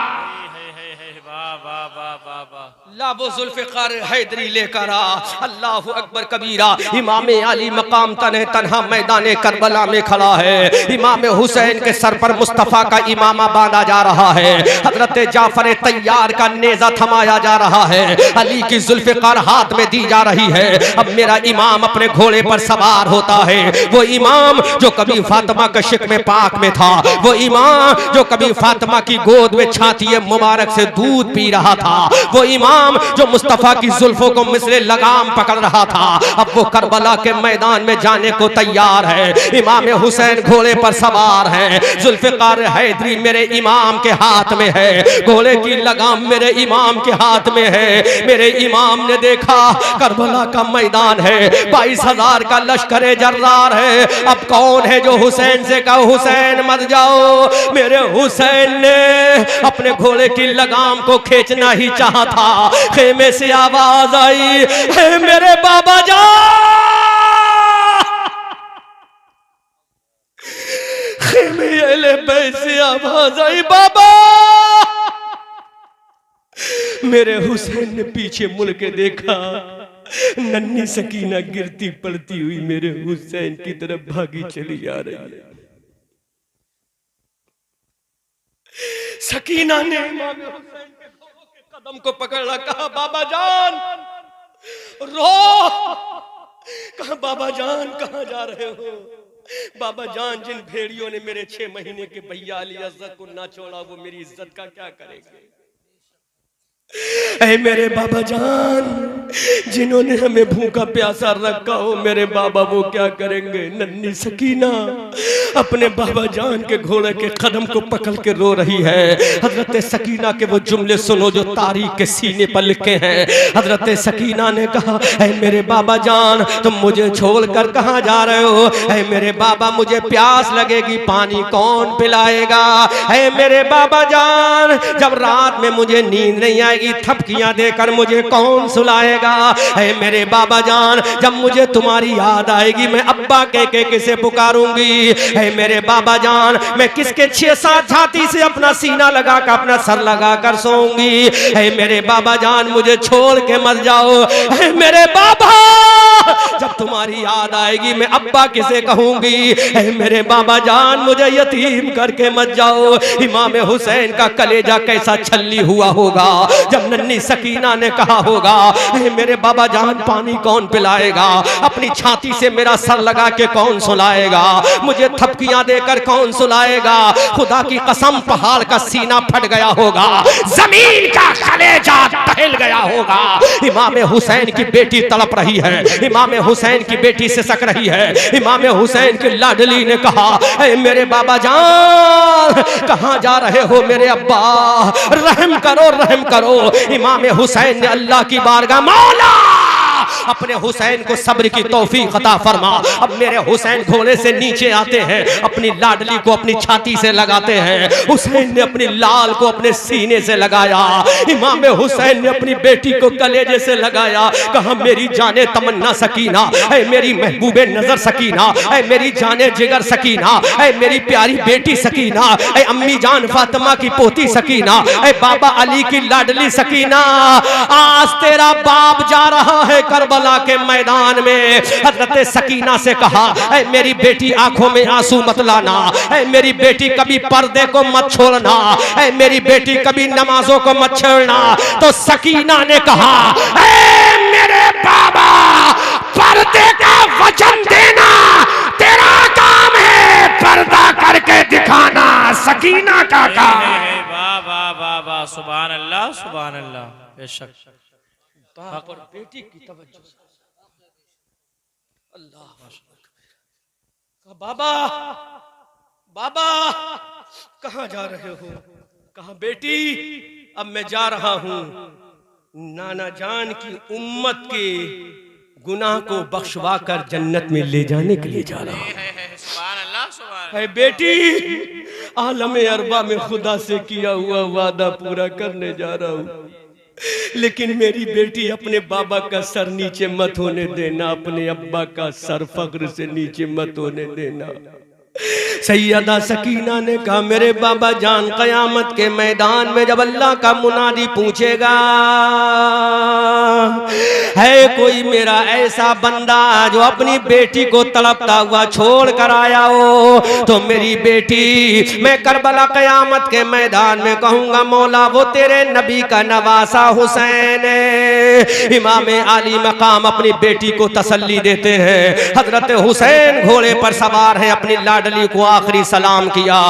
लाबो जुल्फ़िकार हैदरी लेकर आ, अल्लाहु अकबर कबीरा। इमाम अली मकाम तने तन्हा मैदान करबला में खड़ा है। इमाम हुसैन के सर पर मुस्तफ़ा का इमामा बांधा जा रहा है। हजरत जाफर तैयार का नेजा थमाया जा रहा है। अली की जुल्फ़िकार हाथ में दी जा रही है। अब मेरा इमाम अपने घोड़े पर सवार होता है। वो इमाम जो कभी फातिमा के शिकवे पाक में था, वो इमाम जो कभी फातिमा की गोद में छाती मुबारक से दूध पी रहा था, वो इमाम जो मुस्तफा की जुल्फों को मिसले लगाम पकड़ रहा था, अब वो करबला के मैदान में जाने को तैयार है। इमाम हुसैन घोड़े पर सवार हैं, जुल्फ़िकार हैदरी मेरे इमाम के हाथ में है, घोड़े की लगाम मेरे इमाम के हाथ में है। मेरे इमाम ने देखा करबला का मैदान है, 22,000 का लश्कर जर्रार है। अब कौन है जो हुसैन से कहा हुसैन मत जाओ। मेरे हुसैन ने अपने घोड़े की लगाम को खींचना ही चाहा था, खेमे से आवाज आई, है मेरे बाबा जान। खेमे से आवाज आई, बाबा। मेरे हुसैन ने पीछे मुड़ के देखा, नन्ही सकीना गिरती पड़ती हुई मेरे हुसैन की तरफ भागी चली जा रही है। सकीना ने इमाम हुसैन के कदम को पकड़ा, कहा बाबा जान रो। कहा बाबा जान कहाँ जा रहे हो? बाबा जान जिन भेड़ियों ने मेरे 6 महीने के भैया अली अज़्ज़त को ना छोड़ा वो मेरी इज्जत का क्या करेंगे? ऐ मेरे बाबा जान जिन्होंने हमें भूखा प्यासा रखा हो मेरे बाबा वो क्या करेंगे? नन्ही सकीना अपने बाबा जान के घोड़े के कदम को पकड़ के रो रही है। हजरत सकीना के वो जुमले सुनो जो तारीख के सीने पर लिखे हैं। हजरत सकीना ने कहा, ऐ मेरे बाबा जान तुम मुझे छोड़कर कहाँ जा रहे हो? ऐ मेरे बाबा मुझे प्यास लगेगी, पानी कौन पिलाएगा? ऐ मेरे बाबा जान जब रात में मुझे नींद नहीं आएगी, थपकियां देकर मुझे कौन सुलाएगा? ऐ मेरे बाबा जान जब मुझे तुम्हारी याद आएगी मैं अब्बा के किसे पुकारूंगी? ऐ मेरे बाबा जान मैं किसके 6-7 छाती से अपना सीना लगा कर अपना सर लगा कर सोऊंगी? ऐ मेरे बाबा जान मुझे छोड़ के मत जाओ। ऐ मेरे बाबा जब तुम्हारी याद आएगी मैं अब्बा किसे कहूंगी? ऐ मेरे बाबा जान मुझे यतीम करके मत जाओ। इमाम हुसैन का कलेजा कैसा छल्ली हुआ होगा जब नन्ही सकीना ने कहा होगा, ऐ मेरे बाबा जान पानी कौन पिलाएगा? अपनी छाती से मेरा सर लगा के कौन सुलाएगा? मुझे थपकियां देकर कौन सुलाएगा? खुदा की कसम पहाड़ का सीना फट गया होगा, जमीन का कलेजा दहल गया होगा। इमाम हुसैन की बेटी तड़प रही है, इमाम हुसैन हुसैन की बेटी से सक रही है। इमाम हुसैन की लाडली ने कहा, ऐ मेरे बाबा जान, कहां जा रहे हो मेरे अब्बा, रहम करो रहम करो। इमाम हुसैन ने अल्लाह की बारगाह, मौला अपने हुसैन को सब्र की तौफीक अता फरमा। अब मेरे हुसैन घोड़े से नीचे आते हैं, अपनी लाडली को अपनी छाती से लगाते हैं। हुसैन ने अपनी लाल को अपने सीने से लगाया। इमाम हुसैन ने अपनी बेटी को कलेजे से लगाया। कहा, मेरी जाने तमन्ना सकीना, ऐ मेरी महबूबे नजर सकीना, ऐ मेरी जाने जिगर सकीना, ऐ मेरी प्यारी बेटी सकीना, ऐ अम्मी जान फातिमा की पोती सकीना, ऐ बाबा अली की लाडली सकीना, आज तेरा बाप जा रहा है करबला के मैदान में। हजरत सकीना से कहा, ऐ मेरी बेटी आंखों में आंसू मत लाना, ऐ मेरी बेटी कभी पर्दे को मत छोड़ना, ऐ मेरी बेटी कभी नमाजों को मत छोड़ना। तो सकीना ने कहा, ऐ मेरे बाबा, पर्दे का वचन देना तेरा काम है, पर्दा करके दिखाना सकीना का काम है। वाह वाह वाह वाह, सुभान अल्लाह सुभान अल्लाह। बेशक बाप और बेटी की तवज्जो। अल्लाह, बाबा बाबा कहां जा रहे हो? कहा, बेटी अब मैं जा रहा हूं नाना जान की उम्मत के गुनाह को बख्शवा कर जन्नत में ले जाने के लिए जा रहा हूं। सुभान अल्लाह सुभान। है बेटी, आलम अरबा में खुदा से किया हुआ वादा पूरा करने जा रहा हूं, लेकिन मेरी बेटी अपने बाबा का सर नीचे मत होने देना, अपने अब्बा का सर फख्र से नीचे मत होने देना। सैयदा सकीना ने कहा, मेरे बाबा जान, कयामत के मैदान में जब अल्लाह का मुनादी पूछेगा, है कोई मेरा ऐसा बंदा जो अपनी बेटी को तड़पता हुआ छोड़ कर आया हो, तो मेरी बेटी, मैं करबला कयामत के मैदान में कहूंगा, मौला वो तेरे नबी का नवासा हुसैन है। इमाम आली मकाम अपनी बेटी को तसल्ली देते हैं। हजरत हुसैन घोड़े पर सवार है, अपनी लाडली को आखिरी सलाम किया।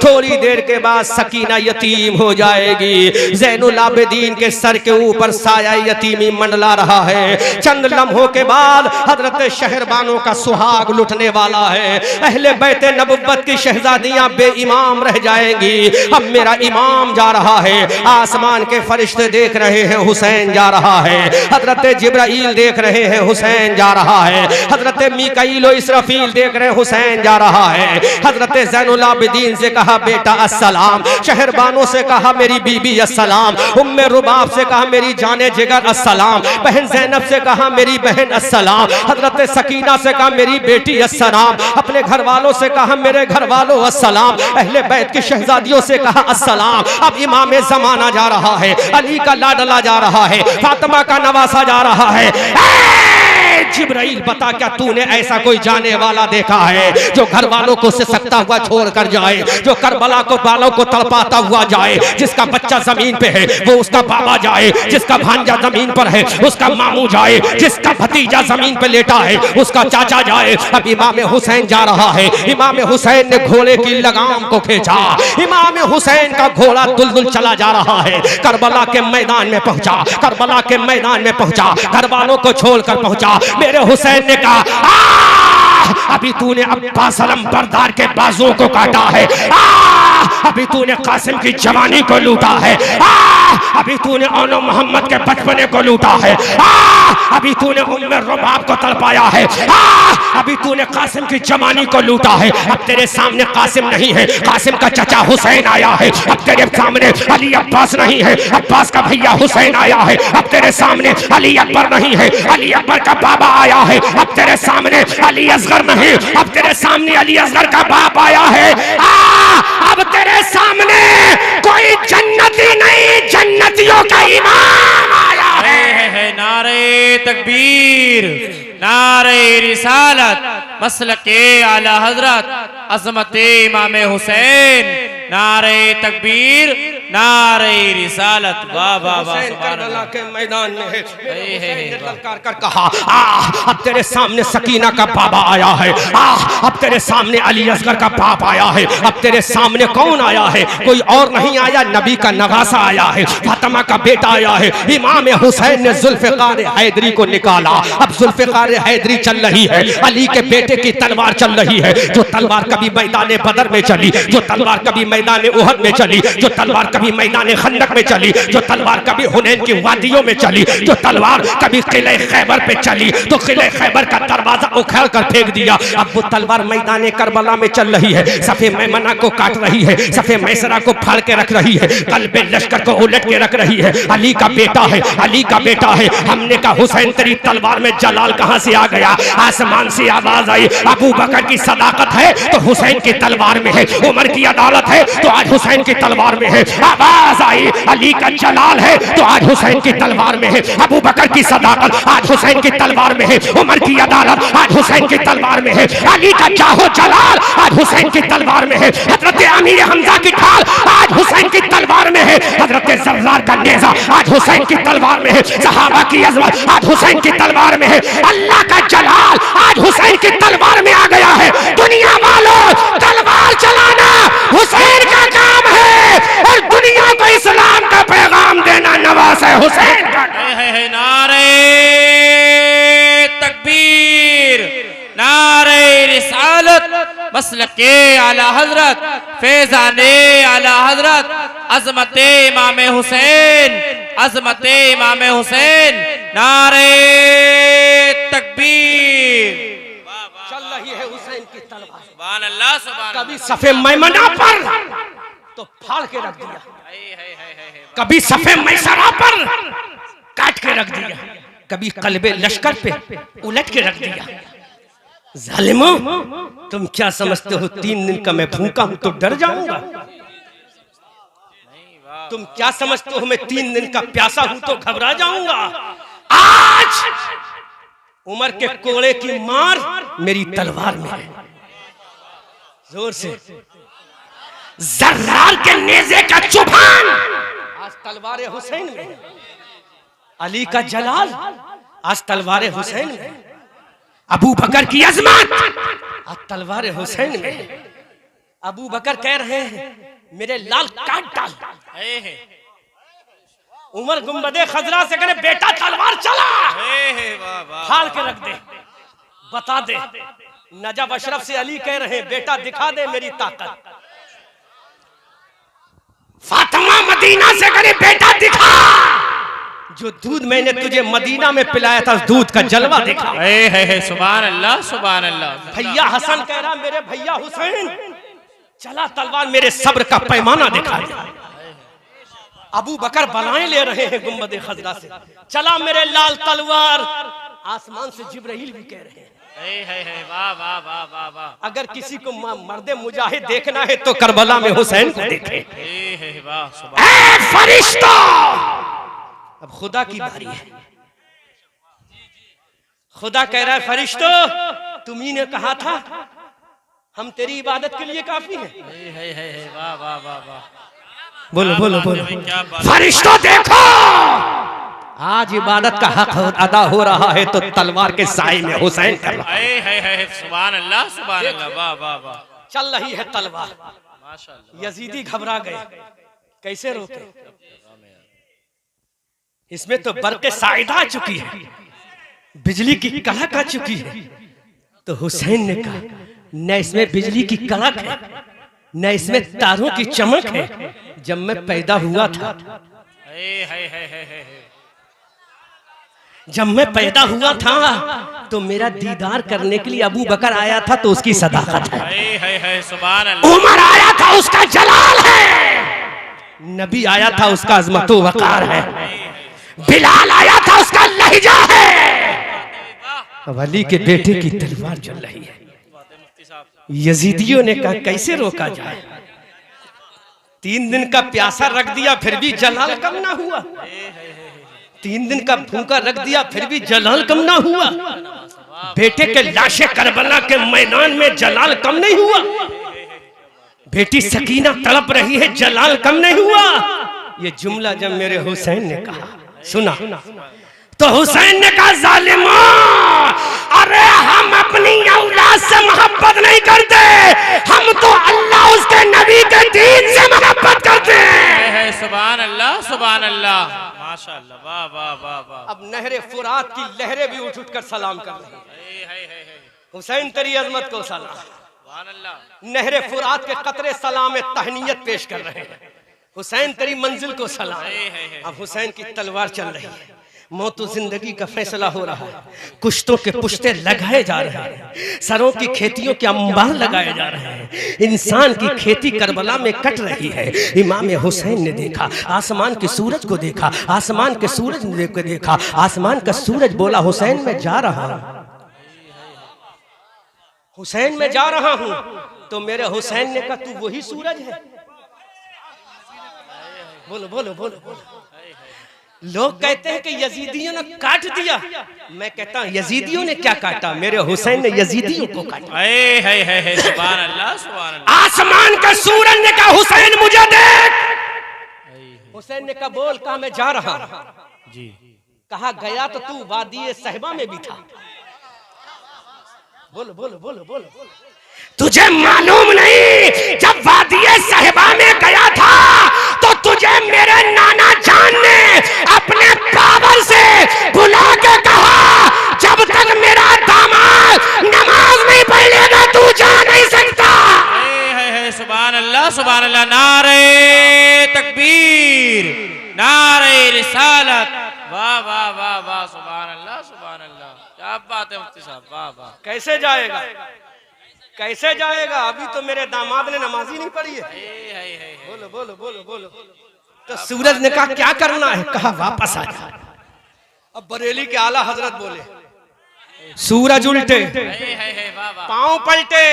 थोड़ी देर के बाद सकीना यतीम हो जाएगी। ज़ैनुल आबिदीन के सर के ऊपर साया यतीमी मंडला रहा है। चंद लम्हों के बाद हजरत शहरबानों का सुहाग लुटने वाला है। अहले बैते नबुव्वत की शहजादियां बेईमाम रह जाएंगी। अब मेरा इमाम जा रहा है, आसमान के फरिश्ते देख रहे हैं, हुसैन जा रहा है। हजरत जिब्राइल देख रहे हैं, हुसैन जा रहा है। हजरत मीकाईल और इसराफील देख रहे हैं, हुसैन जा रहा है। हजरत ज़ैनुल आबिदीन से कहा, बेटा अस्सलाम। शहरबानों से कहा, मेरी बीबी अस्सलाम। उम्मे रुबाब से कहा, मेरी जाने जिगर अस्सलाम। बहन ज़ैनब से कहा, मेरी बहन अस्सलाम। हजरत सकीना से कहा, मेरी बेटी अस्सलाम। अपने घर वालों से कहा, मेरे घर वालों अस्सलाम। अहले बैत की शहजादियों से कहा, अस्सलाम। अब इमाम ज़माना जा रहा है, अली का लाडला जा रहा है, फातिमा का नवासा जा रहा है। जिब्राइल, बता क्या तूने ऐसा कोई जाने वाला देखा है जो घर वालों को से सकता हुआ छोड़ कर जाए, जो करबला को बालों को तड़पाता हुआ जाए, जिसका बच्चा जमीन पे है वो उसका बाबा जाए, जिसका भांजा जमीन पर है उसका मामू जाए, जिसका भतीजा जमीन पे लेटा है उसका चाचा जाए। अब इमाम हुसैन जा रहा है। इमाम हुसैन ने घोड़े की लगाम को खींचा। इमाम हुसैन का घोड़ा दुलदुल चला जा रहा है। करबला के मैदान में पहुंचा, करबला के मैदान में पहुंचा, घर वालों को छोड़कर पहुंचा। मेरे हुसैन ने कहा, अभी तूने अब्बास अलमबरदार के बाजुओं को काटा है, अभी तूने कासिम की जवानी को लूटा है, अभी तूने औनो मोहम्मद के बचपने को लूटा है, अभी तूने उम्मे रुबाब को तड़पाया है, अभी तूने कासिम की जवानी को लूटा है। अब तेरे सामने कासिम नहीं है, कासिम का चचा हुसैन आया है। अब तेरे सामने अली अब्बास नहीं है, अब्बास का भैया हुसैन आया है। अब तेरे सामने अली अकबर नहीं है, अली अकबर का बाबा आया है। अब तेरे सामने अली असगर नहीं, अब तेरे सामने अली असगर का बाप आया है। अब तेरे सामने कोई जन्नती नहीं, जन्नतियों का इमाम आया है। नारे तकबीर, नारे रिसालत, मसलके आला हजरत, अज़मत इमाम हुसैन। नारे तकबीर, नारे रिसालत। वाह वाह वाह हुसैन सुभान करबला अल्लाह। के मैदान में है। हे, हुसैन ने हे, ललकार कर कहा, अब तेरे सामने सकीना का बाबा आया है, अब तेरे सामने अली असगर का बाप आया है, अब तेरे सामने कौन आया है? कोई और नहीं आया, नबी का नवासा आया है, फातिमा का बेटा आया है। इमाम हुसैन ने जुल्फ़िकार हैदरी को निकाला। अब जुल्फ़िकार हैदरी चल रही है, अली के बेटे की तलवार चल रही है, जो तलवार कभी मैदान बदर में चली, जो तलवार कभी मैदान उहद में चली, जो तलवार कभी मैदान खंदक में चली, जो तलवार कभी हुनैन की वादियों में चली, जो तलवार कभी किले खैबर पे चली तो किले खैबर का दरवाजा उखाड़ कर फेंक दिया। अब वो तलवार मैदान करबला में चल रही है, सफे मैमना को काट रही है, सफे मैसरा को फाड़ के रख रही है, कल्बे लश्कर को उलट के रख रही है। अली का बेटा है, अली का बेटा है। हमने कहा हुसैन तेरी तलवार में जलाल कहां से आ गया? आसमान से आवाज आई, अबू बकर की सदाकत है तो हुसैन की तलवार में है, उमर की अदालत है तो आज हुसैन की तलवार में है। आवाज आई, अली का जलाल है तो आज हुसैन की तलवार में है, अबू बकर की सदाकत आज हुसैन की तलवार में है, उमर की अदालत आज हुसैन की तलवार में है, अली का चाहो जलाल आज हुसैन की तलवार में है, हजरत अमीर हमजा की ढाल आज हुसैन की तलवार में है, हजरत जर्रार का नेज़ा आज हुसैन की तलवार में है, सहाबा की अज़मत आज हुसैन की तलवार में है, अल्लाह का जलाल आज हुसैन की तलवार में आ गया है। दुनिया वालों, तलवार चलाना हुसैन का काम है और दुनिया को इस्लाम का पैगाम देना नवाज है हुसैन का। है नारे तकबीर, नारे रिसालत, मसलके आला हजरत, फैजाने आला हजरत, अजमते इमाम हुसैन, अजमते इमाम हुसैन, नारे तकबीर। चल रही है हुसैन की तलवार, सुभान अल्लाह, सुभान कभी अल्लाह। सफे मैमना पर तो फाड़ के रख दिया, कभी सफे मैसरा पर काट के रख दिया, कभी कल्बे लश्कर पे उलट के रख दिया। जालिमो, तुम क्या समझते हो 3 दिन का मैं भूखा हूं तो डर जाऊंगा? तुम क्या समझते हो मैं 3 दिन का प्यासा हूं तो घबरा जाऊंगा? आज उमर के कोड़े की मार मेरी तलवार में है। जोर से जर्रार के नेज़े का चुभान आज तलवार हुसैन में है। अली का जलाल आज तलवार हुसैन में है। अबू बकर की अजमत आज तलवार हुसैन में है। अबू बकर कह रहे हैं मेरे लाल काट डाल। उमर गुंबदे खजरा से करे बेटा तलवार चला, फाड़ के रख दे, बता दे। नजब अशरफ से अली कह रहे हैं बेटा दिखा दे मेरी ताकत। फातिमा मदीना से करे बेटा दिखा, जो दूध मैंने तुझे मदीना में पिलाया था दूध का जलवा दिखा। सुभान अल्लाह, सुभान अल्लाह। भैया हसन कह रहा मेरे भैया हुसैन चला तलवार मेरे सब्र का पैमाना दिखा। अबू बकर बलाएं ले रहे हैं गुंबदे खजरा से, चला मेरे लाल तलवार। आसमान से जिब्राइल भी कह रहे हैं वाह वाह वाह वाह वाह। अगर किसी को मर्दे मुजाहिद देखना है तो करबला में हुसैन को देखे। फरिश्ता, अब खुदा की बारी है। खुदा कह रहा है फरिश्तों तुम्ही ने कहा था हम तेरी इबादत के लिए काफी हैं। वाह वाह वाह वाह। बोलो बोलो बोलो। फरिश्तों देखो आज इबादत का हक अदा हो रहा है तो तलवार के साए में हुसैन कर रहा है। सुभान अल्लाह, सुभान अल्लाह। वाह वाह वाह। चल रही है तलवार। माशाअल्लाह। यजीदी घबरा गए, कैसे रोके? इसमें तो बरक़े साइदा आ चुकी है, बिजली की कड़क आ चुकी है। तो हुसैन ने कहा न इसमें बिजली की कड़क है न इसमें तारों की चमक है। जब मैं पैदा हुआ था, जब मैं पैदा हुआ था तो मेरा दीदार करने के लिए अबू बकर आया था तो उसकी सदाकत है। सुभान अल्लाह। उमर आया था उसका जलाल है, नबी आया था उसका अज़मतो वक़ार है, बिलाल आया था उसका लहजा है। अब अली के बेटे की तलवार चल रही है। यजीदियों ने कहा कैसे रोका जाए? 3 दिन का प्यासा रख दिया फिर भी जलाल कम ना हुआ। 3 दिन का भूखा रख दिया फिर भी जलाल कम ना हुआ। बेटे के लाशे करबला के मैदान में जलाल कम नहीं हुआ। बेटी सकीना तड़प रही है, जलाल कम नहीं हुआ। ये जुमला जब मेरे हुसैन ने कहा, सुना तो हुसैन ने कहा, जालिमा, अरे हम अपनी औलाद से मोहब्बत नहीं करते, हम तो अल्लाह उसके नबी के दीन से मोहब्बत करते हैं। सुभान अल्लाह, सुभान अल्लाह, माशाअल्लाह, वाह वाह वाह वाह। अब नहरे फुरात की लहरें भी उठ कर सलाम कर रही हैं। हुसैन तेरी अजमत को सलाम। नहरे फुरात के कतरे सलाम तहनीयत पेश कर रहे हैं। हुसैन तेरी मंजिल को सलाम। अब हुसैन की तलवार चल रही है, मौत जिंदगी का फैसला हो रहा है, कुश्तों के पुश्ते लगाए जा रहे हैं, सरों की खेतियों के अंबार लगाए जा रहे हैं, इंसान की खेती करबला में कट रही है। इमाम हुसैन ने देखा, आसमान के सूरज को देखा, आसमान के सूरज ने देखा, आसमान का सूरज बोला, हुसैन मैं जा रहा हूं, हुसैन मैं जा रहा हूं। तो मेरे हुसैन ने कहा, तू वही सूरज है? बोलो बोलो बोलो बोलो। लोग कहते हैं कि यजीदियों ने काट दिया, मैं कहता हूं यजीदियों ने क्या काटा, मेरे हुसैन ने यजीदियों को काटा। सुभान अल्लाह, सुभान अल्लाह। आसमान का सूरज ने कहा, हुसैन मुझे देख। हुसैन ने कहा, बोल, कहा मैं जा रहा हूं जी। कहा गया तो तू वादी सहबा में भी था। बोलो बोलो बोलो बोलो। तुझे मालूम नहीं, जब वादी सहबा में गया था तो तुझे मेरे नाना जान ने अपने पावर से बुला के कहा, जब तक मेरा दामाद नमाज नहीं पढ़ लेगा तू जा नहीं सकता। सुभान अल्लाह, सुभान अल्लाह। नारे तकबीर, नारे रिसालत, वाह वाह वाह वाह, सुभान अल्लाह, सुभान अल्लाह। क्या बात है मुफ्ती साहब, वाह वाह। कैसे जाएगा, कैसे जाएगा? अभी तो मेरे दामाद ने नमाज ही नहीं पढ़ी है। बोलो बोलो बोलो बोलो। तो सूरज ने कहा, क्या करना है? कहा वापस आ जा। अब बरेली के आला हजरत बोले, सूरज उल्टे, पांव पलटे,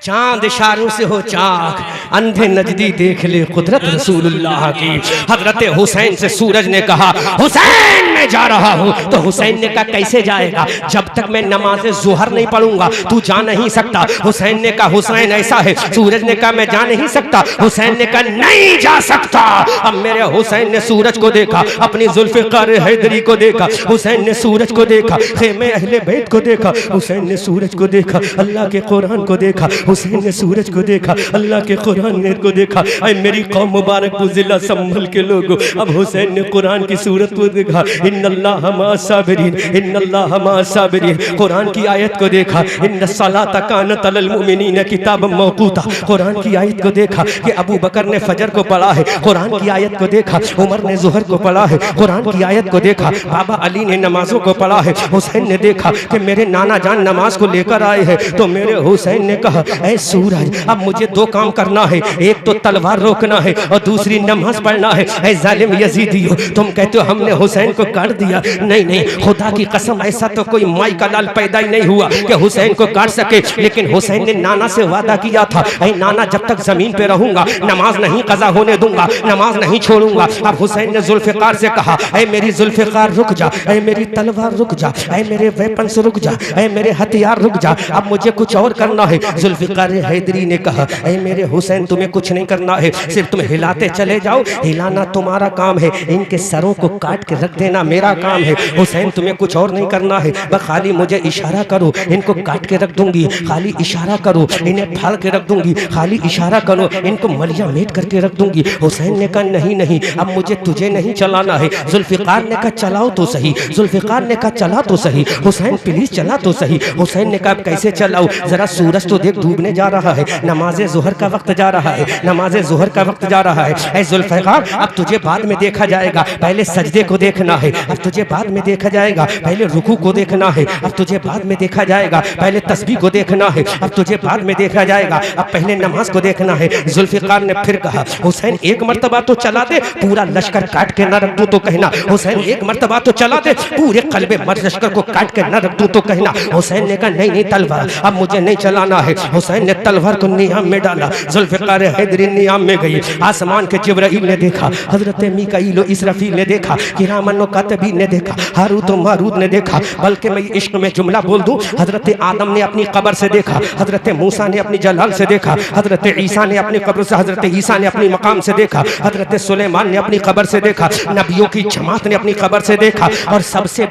चांद इशारों से हो चाक, अंधे नजदी देख ले कुदरत रसूलुल्लाह की। हजरत हुसैन से सूरज ने कहा, हुसैन मैं जा रहा हूँ। तो हुसैन ने कहा, कैसे जाएगा? जब तक मैं नमाज जुहर नहीं पढ़ूंगा तू जा नहीं सकता। हुसैन ने कहा, हुसैन ऐसा है? सूरज ने कहा, मैं जा नहीं सकता। हुसैन ने कहा, नहीं जा सकता। अब मेरे हुसैन ने सूरज को देखा, अपनी जुल्फ़िकार हैदरी को देखा, हुसैन ने सूरज को देखा, खेमे अहले बैत को देखा, हुसैन ने सूरज को देखा, अल्लाह के कुरान को देखा, हुसैन ने सूरज को देखा, अल्लाह के कुरान ने को देखा। ऐ मेरी कौम मुबारक को जिला संभल के लोगों, अब हुसैन ने कुरान की सूरत को देखा, इन्नल्लाह मा साबिरीन, इन्नल्लाह मा साबिरीन। कुरान की आयत को देखा, इन्नस्सलात कानत अलल मुमिनीन किताबन मौक़ूता। कुरान की आयत को देखा कि अबू बकर ने फजर को पढ़ा है, कुरान की आयत को देखा, उमर ने ज़ुहर को पढ़ा है, कुरान की आयत को देखा, बाबा अली ने नमाजों को पढ़ा है। हुसैन ने देखा कि मेरे नाना जान नमाज को लेकर आए हैं। तो मेरे हुसैन ने कहा, ऐ सूरज, अब मुझे दो काम करना है, एक तो तलवार रोकना है और दूसरी नमाज पढ़ना है। ऐ जालिम यजीदियो, तुम कहते हो हमने हुसैन को काट दिया। नहीं नहीं, खुदा की कसम, ऐसा तो कोई माई का लाल पैदा ही नहीं हुआ कि हुसैन को काट सके। लेकिन हुसैन ने नाना से वादा किया था, ऐ नाना जब तक जमीन पे रहूंगा नमाज नहीं कजा होने दूंगा, नमाज नहीं छोड़ूंगा। अब हुसैन ने जुल्फ़िकार से कहा, ऐ मेरी जुल्फ़िकार रुक जा, ऐ मेरी तलवार रुक जा, ऐ मेरे वेपन्स रुक जा, ऐ मेरे हथियार रुक जा, अब मुझे कुछ और करना है। जुल्फ़िकार हैदरी ने कहा, ऐ मेरे हुसैन तुम्हें कुछ नहीं करना है, सिर्फ तुम हिलाते चले जाओ, हिलाना तुम्हारा काम है, इनके सरों को काट के रख देना मेरा काम है। हुसैन तुम्हें कुछ और नहीं करना है, बस खाली मुझे इशारा करो, इनको काट के रख दूंगी, खाली इशारा करो, इन्हें फाड़ के रख दूंगी, खाली इशारा करो, इनको मलिया मेट करके रख दूंगी। हुसैन ने कहा, नहीं नहीं, अब मुझे तुझे नहीं चलाना है। जुल्फ़िकार ने कहा, चलाओ तो सही। जुल्फ़िकार ने कहा, चला तो सही। हुसैन प्लीज चला तो सही। हुसैन ने कहा, कैसे चलाओ? जरा सूरज तो देख, डूबने जा रहा है, नमाज ज़ुहर का वक्त जा रहा है, नमाज ज़ुहर का वक्त जा रहा है। ऐ जुल्फ़िकार, अब तुझे बाद में देखा जाएगा, पहले सजदे को देखना है, अब तुझे बाद में देखा जाएगा, पहले रुकू को देखना है, अब तुझे बाद में देखा जाएगा, पहले तस्बीह को देखना है, अब तुझे बाद में देखा जाएगा, अब पहले नमाज को देखना है। जुल्फ़िकार ने फिर कहा, हुसैन एक मर्तबा तो चला दे, पूरा लश्कर काट के न रख दूं तो कहना। हुसैन एक मर्तबा तो चला दे, पूरे कल्बे मर्द लश्कर को काट के न रख दूं तो कहना। हुसैन ने कहा, नहीं नहीं तलवार अब मुझे नहीं चलाना है। हुसैन हुसैन ने तलवार को नियाम में डाला, जुल्फ़िकार हैदरी नियाम में गई। आसमान के जिब्राइल ने देखा, हजरत मीकाईल व इसराफील ने देखा, किरामन व कातिबीन ने देखा, हारूत व मारूत ने देखा। बल्कि मैं इश्क में जुमला बोल दूं, हजरत आदम ने अपनी कब्र से देखा, हजरत मूसा ने अपनी जलाल से देखा, हजरत ईसा ने अपनी कब्र से, हजरत ईसा ने अपनी मकाम से देखा, हजरत सुलेमान ने अपनी कब्र से देखा, नबियों की जमात ने अपनी कब्र से देखा। और सबसे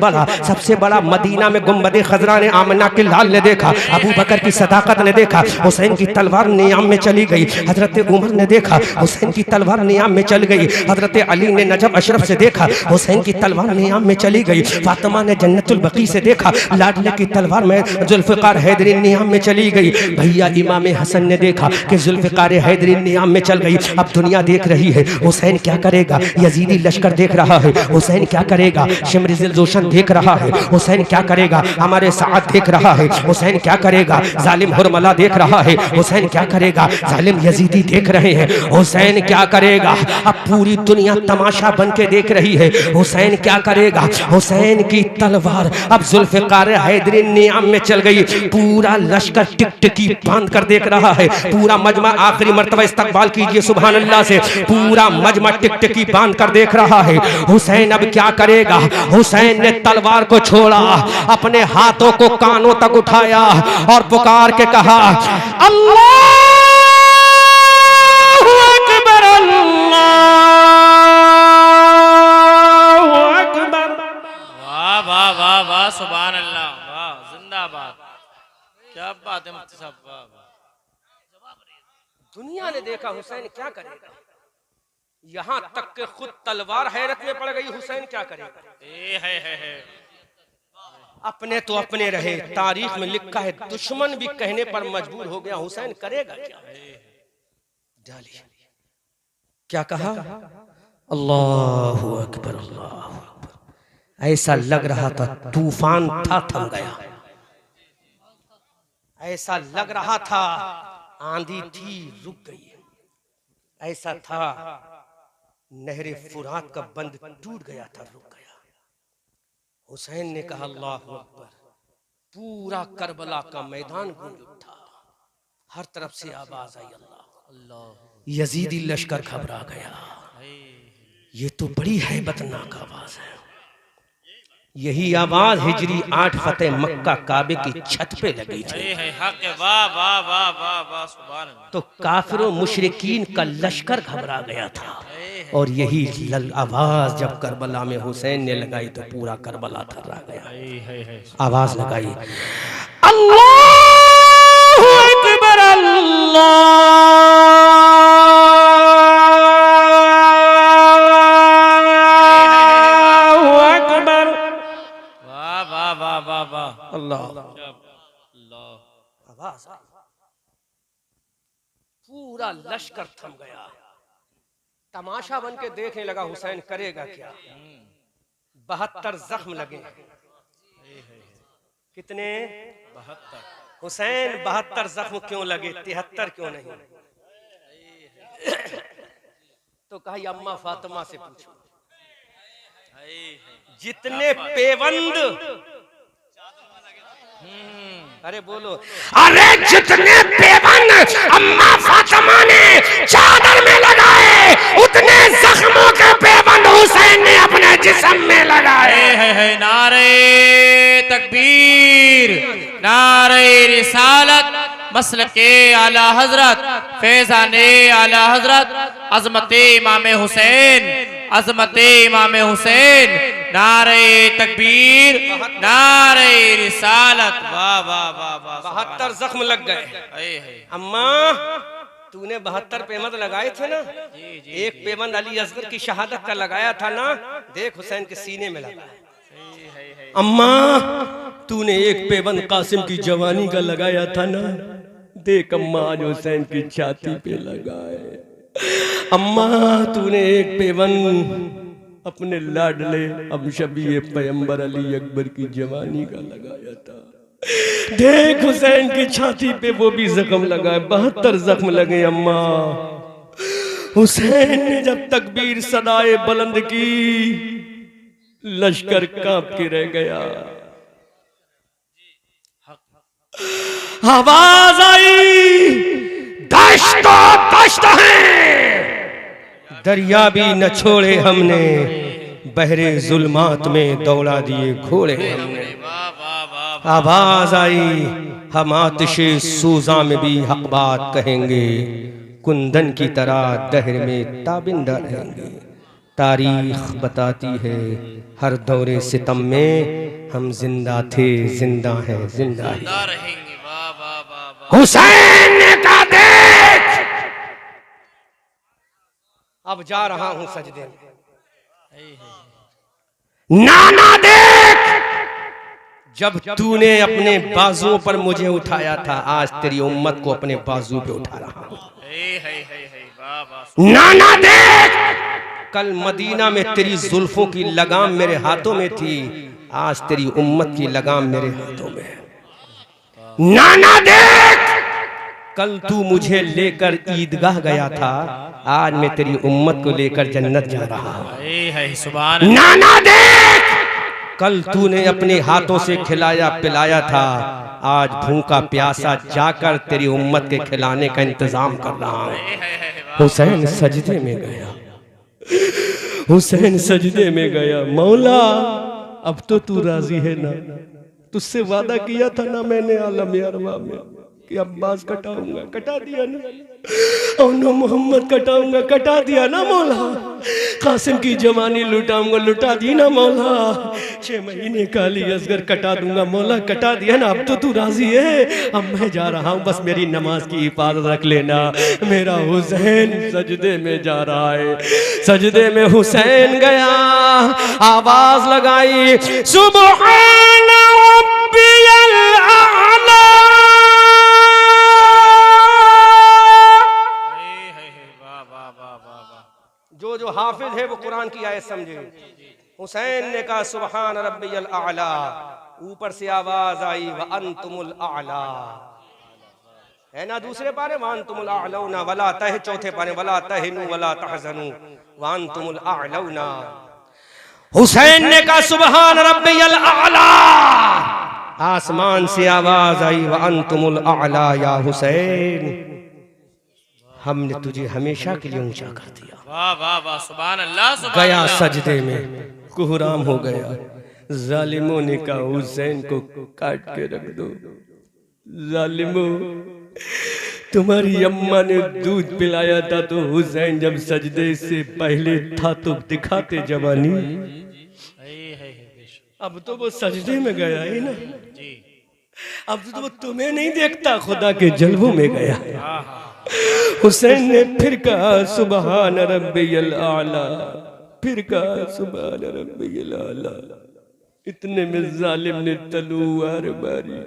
बड़ा मदीना में गुंबद खजरा ने आमना के लाल ने देखा, अबू बकर की सदाकत ने देखा, हुसैन की तलवार नियाम में चली गई। हजरत उमर ने देखा, हुसैन की तलवार नियाम में चल गई। हजरत अली ने नजब अशरफ से देखा, हुसैन की तलवार नियाम में चली गई। फातिमा ने जन्नतुल बकी से देखा, लाडले की तलवार में जुल्फ़िकार हैदरी नियाम में चली गई। भैया इमाम हसन ने देखा कि जुल्फ़िकार हैदरी नियाम में चल गई। अब दुनिया देख रही है हुसैन क्या करेगा, यजीदी लश्कर देख रहा है हुसैन क्या करेगा, शिमरिज़िल जोशन देख रहा है हुसैन क्या करेगा, हमारे साथ देख रहा है हुसैन क्या करेगा, जालिम हुरमला देख रहा है हुसैन क्या करेगा, जालिम यजीदी देख रहे हैं हुसैन क्या करेगा। अब पूरी दुनिया तमाशा बन के देख रही है हुसैन क्या करेगा। हुसैन की तलवार अब जुल्फ़िकार हैदरी नियाम में चल गई। पूरा लश्कर टिकटिकी बांध कर देख रहा है। पूरा मजमा आखिरी मर्तबा इस्तकबाल कीजिए सुभान अल्लाह से, पूरा मजमा टिकटिकी बांध कर देख रहा है हुसैन अब क्या करेगा। हुसैन ने तलवार को छोड़ा, अपने हाथों को कानों तक उठाया और पुकार के कहा, अल्लाहु अकबर, अल्लाहु अकबर। वाह वाह वाह वाह सुभान अल्लाह, वाह जिंदाबाद, क्या बात है मुफ्ती साहब, वाह वाह। दुनिया ने देखा हुसैन क्या करेगा, यहाँ तक के खुद तलवार हैरत में पड़ गई हुसैन क्या करेगा। है अपने तो अपने रहे, तारीख में लिखा है दुश्मन भी कहने पर मजबूर हो गया हुसैन करेगा क्या। डालिए क्या कहा, अल्लाहु अकबर अल्लाहु अकबर। ऐसा लग रहा था तूफान था थम गया, ऐसा लग रहा था आंधी थी रुक गई, ऐसा था नहरे फुरात का बंद टूट गया था रुक गया। हुसैन ने कहा अल्लाहु अकबर। पूरा करबला का मैदान गूंज उठा, हर तरफ से आवाज आई अल्लाह अल्लाह। यजीदी लश्कर घबरा गया, ये तो बड़ी हैबतनाक आवाज है। यही आवाज हिजरी 8 फतेह मक्का काबे की छत पे लगी थी। वाह वाह वाह वाह वाह सुभान अल्लाह। तो काफिरों मुशरिकीन का लश्कर घबरा गया था, और यही आवाज जब करबला में हुसैन ने लगाई तो पूरा करबला थर्रा गया। आवाज लगाई अल्लाहु अकबर अल्लाहु अकबर। वाह वाह वाह वाह वाह अल्लाह अल्लाह। आवाज आई, पूरा लश्कर थम गया, तमाशा बन के देखने लगा हुसैन करेगा क्या। 72 जख्म लगे। कितने? 72। हुसैन 72 जख्म क्यों लगे, 73 क्यों नहीं? तो कहा अम्मा फातिमा से पूछो, जितने पेवंद, अरे बोलो, अरे जितने पेवन अम्मा फातिमा ने चादर में लगाए, उतने जख्मों के पेवन हुसैन ने अपने जिस्म में लगाए। है नारे तकबीर, नारे रिसालत, मसलके आला हजरत, फैजाने आला हजरत, अजमते इमाम हुसैन, अजमते इमाम हुसैन, नारे तकबीर, नारे रिसालत। वाह वाह वाह वाह। 72 जख्म लग गए। अम्मा तूने 72 पेवंद लगाए थे ना, एक पेवंद अली असगर की शहादत का लगाया था ना, देख हुसैन के सीने में लगा। अम्मा तूने एक पेवंद कासिम की जवानी का लगाया था ना, देख अम्मा आज हुसैन की छाती पे लगाए। अम्मा तूने एक पेवंद अपने लाडले अबशबी पैगंबर अली अकबर की जवानी का लगाया था, देख हुसैन की छाती पे वो भी जख्म लगाए। 72 जख्म लगे अम्मा। हुसैन ने जब तकबीर सदाए बुलंद की, लश्कर कांप के रह गया। आवाज आई दश्तो दश्त हैं, दरिया भी न छोड़े हमने, बहरे जुल्मात में दौड़ा दिए घोड़े हमने। आवाज आई हम आतिशे सूजा में भी हक बात कहेंगे, कुंदन की तरह दहर में ताबिंदा रहेंगे। तारीख बताती है हर दौरे सितम में हम जिंदा थे, जिंदा हैं, जिंदा रहेंगे। वाह वाह वाह वाह। हुसैन ने कहा देख, अब जा रहा हूं सजदे में। नाना देख, जब तूने अपने बाजुओं पर मुझे उठाया था, आज तेरी उम्मत को अपने बाजू पे उठा रहा हूं। नाना देख, कल मदीना में तेरी जुल्फों की लगाम मेरे हाथों में थी, आज तेरी उम्मत की लगाम मेरे हाथों में है। नाना देख, कल तू मुझे लेकर ईदगाह गया था, आज मैं तेरी उम्मत को लेकर जन्नत जा रहा हूं। सुभान। नाना देख, कल तूने अपने हाथों से खिलाया पिलाया था, आज भूखा प्यासा जाकर तेरी उम्मत के खिलाने का इंतजाम कर रहा हूं। हुसैन सजदे में गया, हुसैन सजदे में गया। मौला अब तो तू राजी है ना, तुझसे वादा किया था ना मैंने आलम अरवा में कि अब्बास कटाऊंगा, कटा दिया ना, और न मोहम्मद कटाऊंगा, कटा दिया ना मौला, कासिम की जवानी लुटाऊंगा, लुटा दी ना मौला, 6 महीने काली असगर कटा दूंगा मौला, कटा दिया ना। अब तो तू राजी है, अब मैं जा रहा हूँ, बस मेरी नमाज की हिफाजत रख लेना। मेरा हुसैन सजदे में जा रहा है, सजदे में हुसैन गया, आवाज लगाई सुबहान रब्बियल आला। जो हाफिज है वो कुरान की आयत समझे। हुसैन ने कहा सुबहान रब्बियल आला, ऊपर से आवाज आई व अंतुमुल आला, है ना दूसरे पारे व अंतुमुल आलौना वला तह, चौथे पारे वला तहनु वला तहजनु व अंतुमुल आलौना। हुसैन ने कहा सुबहान रब्बियल आला, आसमान से आवाज आई व अंतुमुल आला या हुसैन, हमने तुझे हमेशा के लिए ऊंचा कर दिया। वाह वाह वाह, सुभान अल्लाह, सुभान गया अल्लाह। सजदे में, कुहराम हो गया। जालिमों ने कहा हुसैन को काट के रख दो। जालिमों, तुम्हारी अम्मा ने दूध पिलाया था तो हुसैन जब सजदे से पहले था तो दिखाते जवानी, अब तो वो सजदे में गया है ना, अब तो वो तुम्हें नहीं देखता, खुदा के जलवों में गया। हुसैन ने फिर कहा सुबहान रब्बियल आला, फिर कहा सुबहान रब्बियल आला। इतने में जालिम ने तलवार मारी,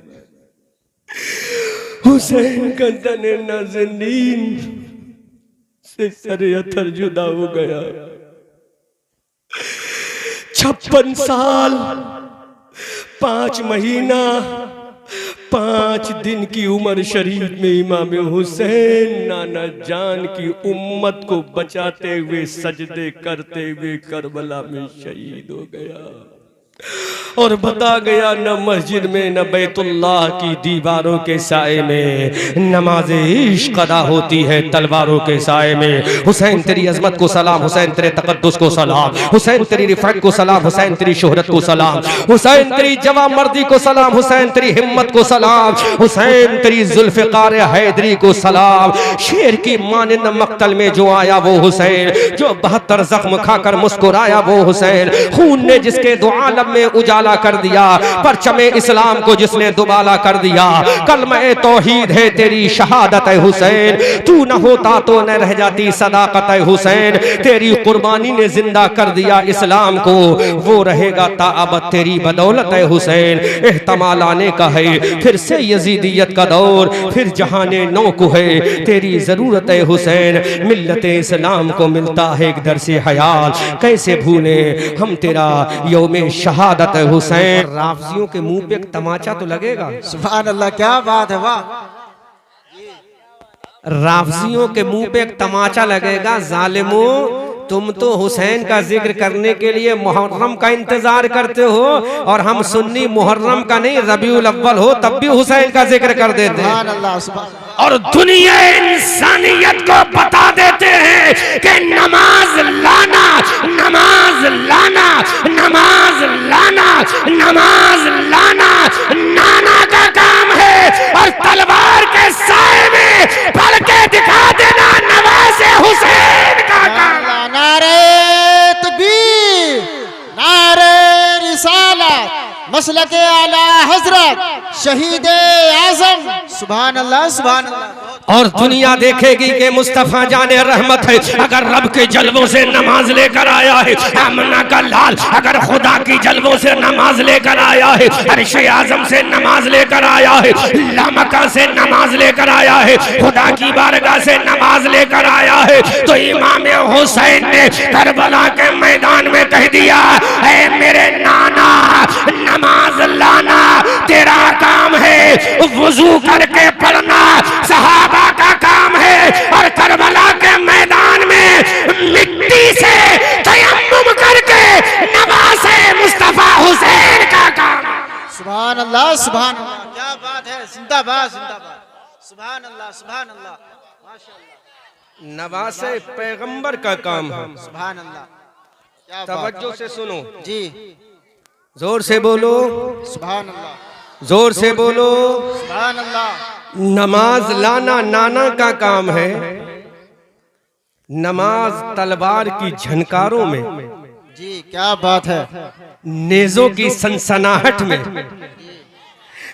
हुसैन का तने नाज़नीन से सरे अथर जुदा हो गया। 56 साल 5 महीना 5 दिन की उम्र शरीफ में इमाम हुसैन नाना जान की उम्मत को बचाते हुए सजदे करते हुए करबला में शहीद हो गया। और बता गया न मस्जिद में न बैतुल्लाह की दीवारों के साए में नमाज इश्क अदा होती है तलवारों के साए में। हुसैन तेरी अजमत को सलाम, हुसैन तेरे तकद्दुस को सलाम, हुसैन तेरी रिफत को सलाम, हुसैन तेरी शोहरत को सलाम, हुसैन तेरी जवा मर्दी को सलाम, हुसैन तेरी हिम्मत को सलाम, हुसैन तेरी जुल्फ़िकार हैदरी को सलाम। शेर की मानिंद मक्तल में जो आया वो हुसैन, जो 72 जख्म खाकर मुस्कुराया वो हुसैन, खून ने जिसके दो आलम में उजाला कर दिया, परचमे इस्लाम को जिसने दुबाला कर दिया। कलमे तौहीद है तेरी शहादत है हुसैन, तू न होता तो न रह जाती सदाकत है हुसैन। तेरी कुर्बानी ने जिंदा कर दिया इस्लाम को, वो रहेगा ताअबद तेरी बदौलत है हुसैन। एहतमाल आने का है फिर से यजीदियत का दौर, फिर जहाने नौ को है तेरी जरूरत है हुसैन। मिल्लत इस्लाम को मिलता है एक दर से हयात, कैसे भूले हम तेरा यौमे शहादत है हुसैन। राफजियों के मुंह पे एक तमाचा तो लगेगा। सुभान अल्लाह, क्या बात है, वाह। राफजियों के मुंह पे एक तमाचा लगेगा। जालिमों, तुम तो हुसैन का जिक्र करने के लिए मुहर्रम का इंतजार करते हो, और हम सुन्नी मुहर्रम का नहीं, रबीउल अव्वल हो तब भी हुसैन का जिक्र कर देते हैं। सुभान अल्लाह, सुभान और दुनिया इंसानियत को बता देते हैं कि नमाज लाना, नमाज लाना, नमाज लाना, नमाज लाना नाना का काम है, और तलवार के साए में पढ़ के दिखा देना नवाज़े हुसैन का काम। नारे तकबीर, नारे रिसालत, मसलके आला हजरत, शहीद आजम। सुभान अल्लाह, सुभान अल्लाह। और दुनिया देखेगी कि मुस्तफा जाने रहमत है अगर रब के जलवों से नमाज लेकर आया है, आमना का लाल अगर खुदा की जलवों से नमाज लेकर आया है, अर्शे आजम से नमाज लेकर आया है, लामका से नमाज लेकर आया है, खुदा की बारगाह से नमाज लेकर आया है, तो इमाम हुसैन ने करबला के मैदान में कह दिया, ऐ मेरे नाना नमाज लाना तेरा काम है, वुजू करके पढ़ना सहाबा का काम है, और करबला के मैदान में मिट्टी से तयम्मुम करके नवाज़े मुस्तफा हुसैन का काम। सुभान अल्लाह, सुभान अल्लाह, क्या बात है, जिंदाबाद जिंदाबाद। सुभान अल्लाह, सुभान अल्लाह, माशाअल्लाह। नवाज़े पैगंबर का काम है। सुभान अल्लाह, क्या बात। तवज्जो से सुनो जी, जोर से बोलो, सुभान अल्लाह, जोर से बोलो। सुभान अल्लाह। नमाज लाना नाना का काम है, नमाज तलवार की झनकारों में, जी क्या बात है। नेजों की सनसनाहट में,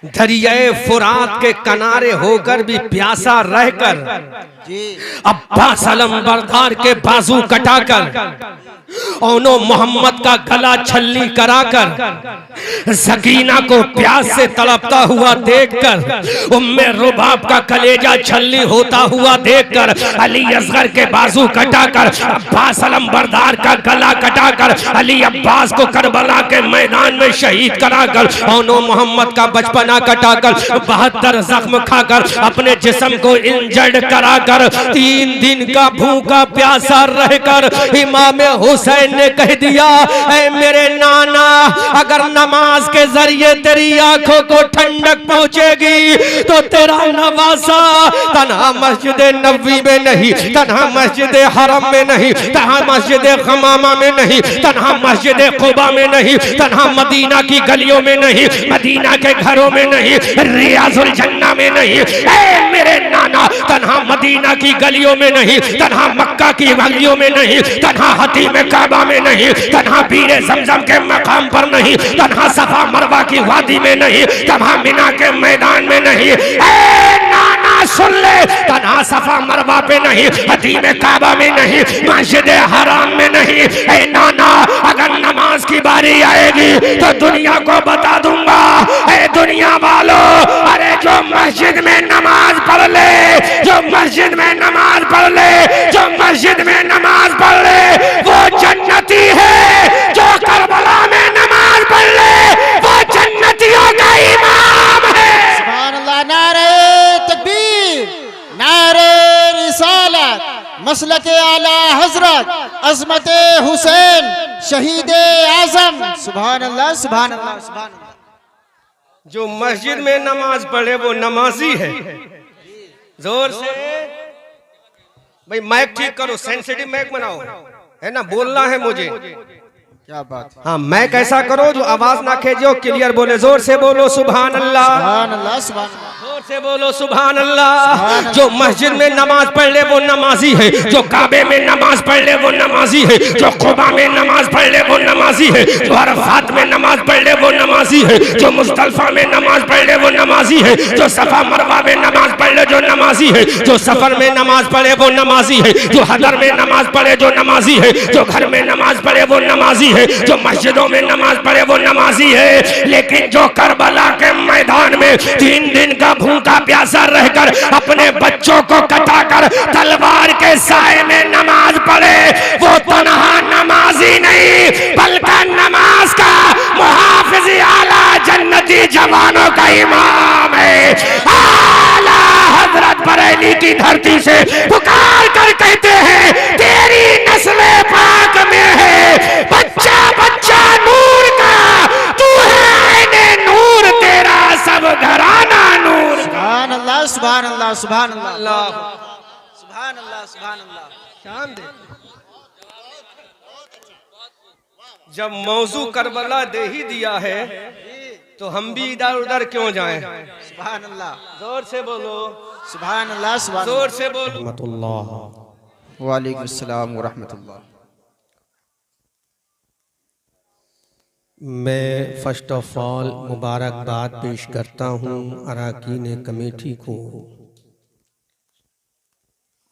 दरियाए फुरात के किनारे होकर भी प्यासा रहकर, जी अब्बास अलंबरदार के बाजू कटाकर, ओनो मोहम्मद का गला छल्ली कराकर, सकीना को प्यास से तड़पता हुआ देखकर, उम्मे रुबाब का कलेजा छल्ली होता हुआ देखकर, अली असगर के बाजू कटाकर, अब्बास अलंबरदार का गला कटाकर, अली अब्बास को करबला के मैदान में शहीद कराकर, ओनो मोहम्मद का बचपना कटाकर, 72 जख्म खाकर, अपने जिस्म को इंजर्ड कराकर, 3 दिन का भूखा प्यासा रहकर इमाम हुसैन ने कह दिया, ऐ मेरे नाना अगर नमाज के जरिए तेरी आंखों को ठंडक पहुंचेगी तो तेरा नवासा तन्हा मस्जिद नबवी में नहीं, तन्हा मस्जिद हरम में नहीं, तन्हा मस्जिद खमामा में नहीं, तन्हा मस्जिद कुबा में नहीं, तन्हा मदीना की गलियों में नहीं, मदीना के घरों में नहीं, रियाजुल जन्ना में नहीं, ऐ मेरे नाना तन्हा मदीना की गलियों में नहीं, तन्हा मक्का की गलियों में नहीं, तन्हा हतीम काबा में नहीं, तन्हा पीरे ज़मज़म के मकाम पर नहीं, तन्हा सफा मरवा की वादी में नहीं, तन्हा मिना के मैदान में नहीं, ऐ नाना सुन ले, तन्हा सफा मरवा पे नहीं, हतीम काबा में नहीं, मस्जिद हराम में नहीं, ऐ नाना अगर नमाज की बारी आएगी तो दुनिया को बता दूंगा, ऐ दुनिया वालों अरे जो मस्जिद में नमाज पढ़ ले, जो मस्जिद में नमाज पढ़ ले, जो मस्जिद में नमाज पढ़ ले वो जन्नती है, जो करबला में नमाज पढ़ ले वो जन्नतियों का इमाम है। सुभान अल्लाह, नारे तकबीर, नारे रिसालत, मसलके आला हजरत, अजमत हुसैन, शहीद आजम। सुभान अल्लाह, सुभान अल्लाह, सुभान अल्लाह। जो मस्जिद में नमाज पढ़े वो नमाजी है। जोर से भाई माइक ठीक करो, सेंसिटिव माइक बनाओ, है ना, बोलना है मुझे। क्या बात। हाँ माइक ऐसा करो जो आवाज ना खेजो, क्लियर बोले, जोर से बोलो सुभान अल्लाह, सुभान अल्लाह, सुभान अल्लाह, जोर से बोलो सुभान अल्लाह। जो मस्जिद में नमाज पढ़ ले वो नमाजी है, जो काबे में नमाज पढ़ ले वो नमाजी है, जो कुबा में नमाज पढ़ ले वो नमाजी है, जो अरफात में नमाज पढ़ ले वो नमाजी है, जो मुस्तल्फा में नमाज पढ़ ले वो नमाजी है, जो सफा मरवा में नमाज पढ़ ले जो नमाजी है, जो सफर में नमाज पढ़े वो नमाजी है, जो हदर में नमाज पढ़े जो नमाजी है, जो घर में नमाज पढ़े वो नमाजी है, जो मस्जिदों में नमाज पढ़े वो नमाजी है। लेकिन जो करबला के मैदान में 3 दिन का भूखा प्यासा रहकर अपने बच्चों को कटाकर तलवार के साए में नमाज पढ़े वो तन्हा नमाजी नहीं बल्कि नमाज का मुहाफिज आला जन्नती जवानों का इमाम है। आला हजरत बरेली की धरती से पुकार कर कहते हैं तेरी नस्ल पाक घराना नूर। सुभान अल्लाह सुभान अल्लाह सुभान अल्लाह अल्लाह सुभान अल्लाह सुभान अल्लाह। शान दे। जब मौजू करबला दे ही दिया है तो हम भी इधर उधर क्यों जाएं? सुभान अल्लाह जोर से बोलो, सुभान अल्लाह सुभान जोर से बोलो। वालेकुम अस्सलाम व रहमतुल्लाह। मैं फ़र्स्ट ऑफ ऑल मुबारकबाद पेश करता हूँ अरकान कमेटी को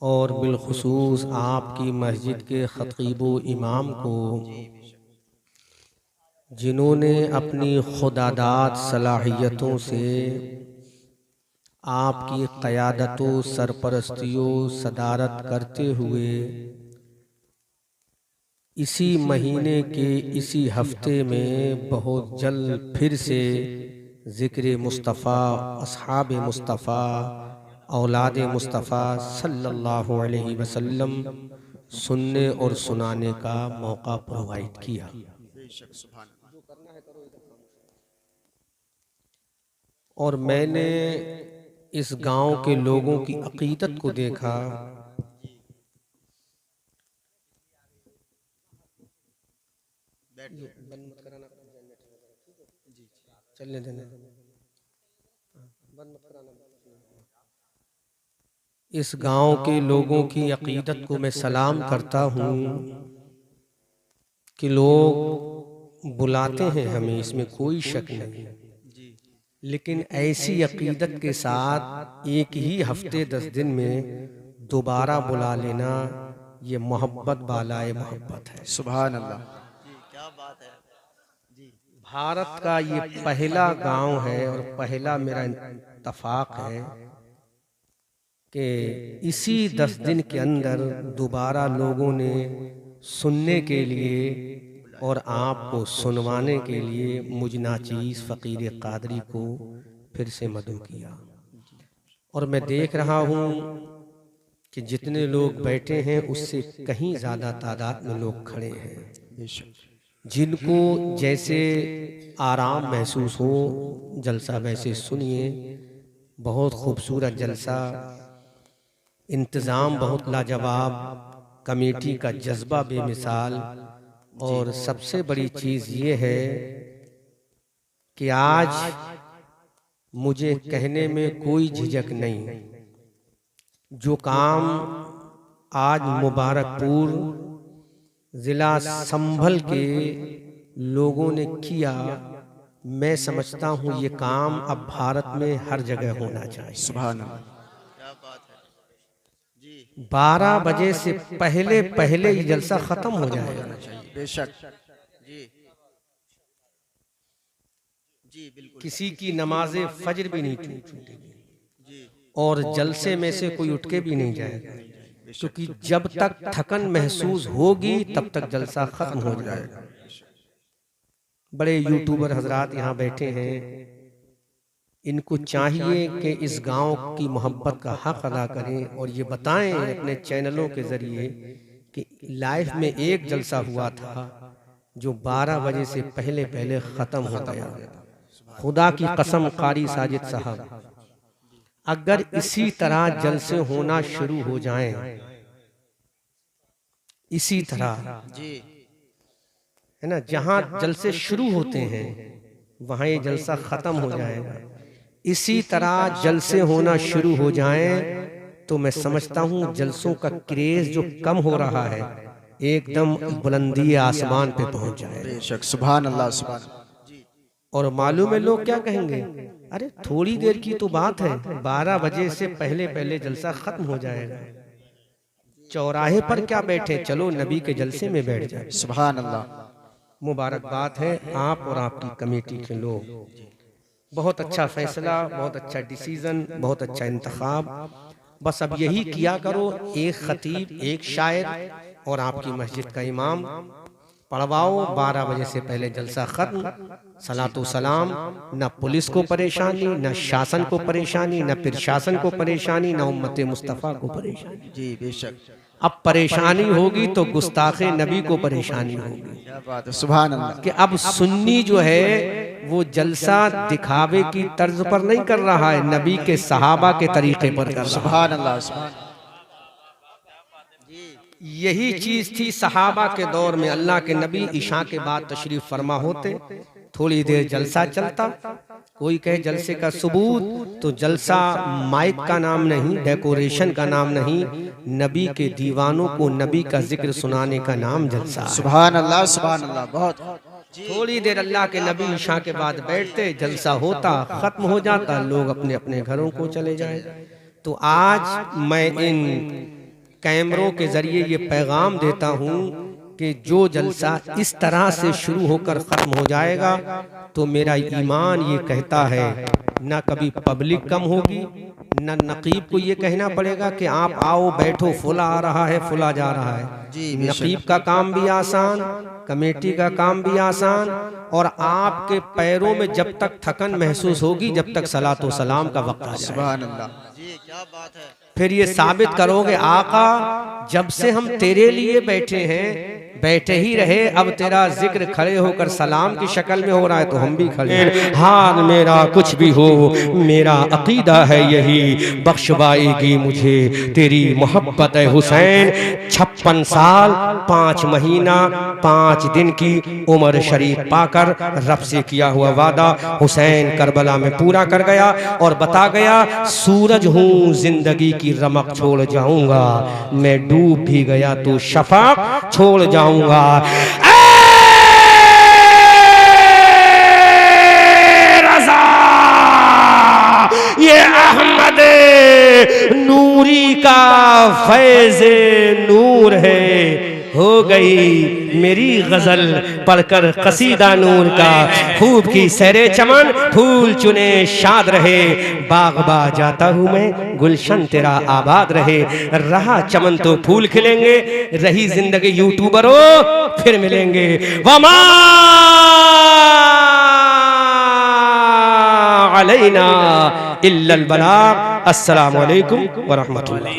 और बिलखुसूस आपकी मस्जिद के ख़तीब व इमाम को, जिन्होंने अपनी खुदादाद सलाहियतों से आपकी क़यादत व सरपरस्ती व सदारत करते हुए इसी महीने के इसी हफ्ते में बहुत जल्द फिर से ज़िक्र मुस्तफ़ा, अस्हाब मुस्तफ़ा, औलाद मुस्तफ़ा सल्लल्लाहु अलैहि वसल्लम सुनने और सुनाने का मौका प्रोवाइड किया। और मैंने इस गांव के लोगों की अकीदत को देखा। चलने देना, इस गांव के लोगों की अकीदत को मैं सलाम करता हूँ कि लोग बुलाते हैं हमें, इसमें कोई शक नहीं, लेकिन ऐसी अकीदत के साथ एक ही हफ्ते 10 दिन में दोबारा बुला लेना, ये मोहब्बत वाला मोहब्बत है। सुभान अल्लाह। क्या बात है। भारत का ये पहला गांव है और पहला मेरा इत्तफाक है कि इसी 10 दिन के अंदर दोबारा लोगों ने सुनने के लिए और आपको सुनवाने के लिए मुझ नाचीज़ फ़कीर कादरी को फिर से मदऊ किया। और मैं देख रहा हूँ कि जितने लोग बैठे हैं उससे कहीं ज़्यादा तादाद में लोग खड़े हैं, जिनको जैसे आराम महसूस हो जलसा वैसे सुनिए। बहुत खूबसूरत जलसा, इंतज़ाम बहुत लाजवाब, कमेटी का जज्बा बेमिसाल, और सबसे बड़ी चीज़ ये है कि आज मुझे कहने में कोई झिझक नहीं, जो काम आज मुबारकपुर ज़िला संभल के लोगों ने किया, मैं समझता हूँ ये काम अब भारत में हर जगह होना चाहिए। सुभान अल्लाह। क्या बात है जी। 12 बजे से पहले पहले ये जलसा ख़त्म हो जाएगा। बेशक जी जी बिल्कुल। किसी की नमाज फजर भी नहीं छूटेगी और जलसे में से कोई उठ के भी नहीं जाएगा, क्योंकि जब तक थकन महसूस होगी तब तक जलसा खत्म हो जाएगा। बड़े यूट्यूबर हजरात यहाँ बैठे हैं, इनको चाहिए कि इस गांव की मोहब्बत का हक अदा करें और ये बताएं अपने चैनलों के जरिए कि लाइफ में एक जलसा हुआ था जो 12 बजे से पहले पहले ख़त्म हो गया। खुदा की कसम कारी साजिद साहब, अगर इसी तरह जलसे होना शुरू हो जाएं, इसी तरह जी है ना, जहां जलसे शुरू होते हैं वहां ये जलसा खत्म हो जाएगा। इसी तरह जलसे होना शुरू हो जाएं तो मैं समझता हूं जलसों का क्रेज जो कम हो रहा है एकदम बुलंदी आसमान पे पहुंच जाए। बेशक सुभान अल्लाह सुभान। और मालूम है लोग क्या कहेंगे, अरे थोड़ी देर की तो बात है, 12 बजे से पहले पहले जलसा खत्म हो जाएगा, चौराहे पर क्या बैठे, चलो नबी के जलसे में बैठ जाए। सुभान अल्लाह। मुबारकबाद है आप और आपकी कमेटी के लोग, बहुत अच्छा फैसला, बहुत अच्छा डिसीजन, बहुत अच्छा इंतखाब। बस अब यही किया करो, एक खतीब, एक शायर और आपकी मस्जिद का इमाम पढ़वाओ, 12 बजे से पहले जलसा खत्म, सलातो सलाम, न पुलिस को परेशानी, न शासन को परेशानी, न प्रशासन को परेशानी, न उम्मत मुस्तफ़ा को परेशानी। जी बेशक। अब परेशानी होगी तो गुस्ताखे नबी को परेशानी होगी। क्या बात है, सुभान अल्लाह। कि अब सुन्नी जो है वो जलसा दिखावे की तर्ज पर नहीं कर रहा है, नबी के सहाबा के तरीके पर कर रहा है। सुभान अल्लाह, सुभान। यही चीज थी सहाबा के दौर में। अल्लाह के नबी इशा के बाद तशरीफ फरमा होते, थोड़ी देर जलसा चलता। कोई कहे जलसे का सबूत, तो जलसा माइक का नाम नहीं, डेकोरेशन का नाम नहीं, नबी के दीवानों को नबी का जिक्र सुनाने का नाम जलसा है। सुभान अल्लाह, सुभान अल्लाह। बहुत थोड़ी देर अल्लाह के नबी इशा के बाद बैठते, जलसा होता, खत्म हो जाता, लोग अपने अपने घरों को चले जाए। तो आज मैं इन कैमरों के जरिए ये पैगाम देता हूँ कि जो जलसा इस तरह से शुरू होकर खत्म हो जाएगा तो मेरा ईमान ये कहता है न कभी पब्लिक कम होगी, न नकीब को ये कहना पड़ेगा कि आप आओ बैठो, फुला आ रहा है, फुला जा रहा है। नकीब का काम भी आसान, कमेटी का काम भी आसान, और आपके पैरों में जब तक थकन महसूस होगी जब तक सलातो सलाम का वक्त आ जाए। सुभान अल्लाह जी, क्या बात है। फिर ये साबित करोगे आका जब से हम तेरे लिए बैठे हैं, बैठे ही रहे, अब तेरा जिक्र खड़े होकर सलाम की शक्ल में हो रहा है तो हम भी खड़े हैं। हाल मेरा कुछ भी हो, मेरा अकीदा है यही, बख्शवाएगी मुझे तेरी मोहब्बत है हुसैन। 56 साल 5 महीना 5 दिन की उम्र शरीफ पाकर रब से किया हुआ वादा हुसैन करबला में पूरा कर गया और बता गया, सूरज हूँ जिंदगी की रमक छोड़ जाऊंगा, मैं डूब भी गया तो शफाक छोड़ जाऊंगा। रज़ा ये अहमद नूरी का फैज़ नूर है, हो गई मेरी गजल पढ़कर कसीदा नूर का। खूब की सैरे चमन फूल चुने शाद रहे, बागबा जाता हूँ मैं गुलशन तेरा आबाद रहे। रहा चमन तो फूल खिलेंगे, रही जिंदगी यूट्यूबरों फिर मिलेंगे। वमा अलैना इल्लल बलाग। अस्सलामु अलैकुम व रहमतुल्लाह।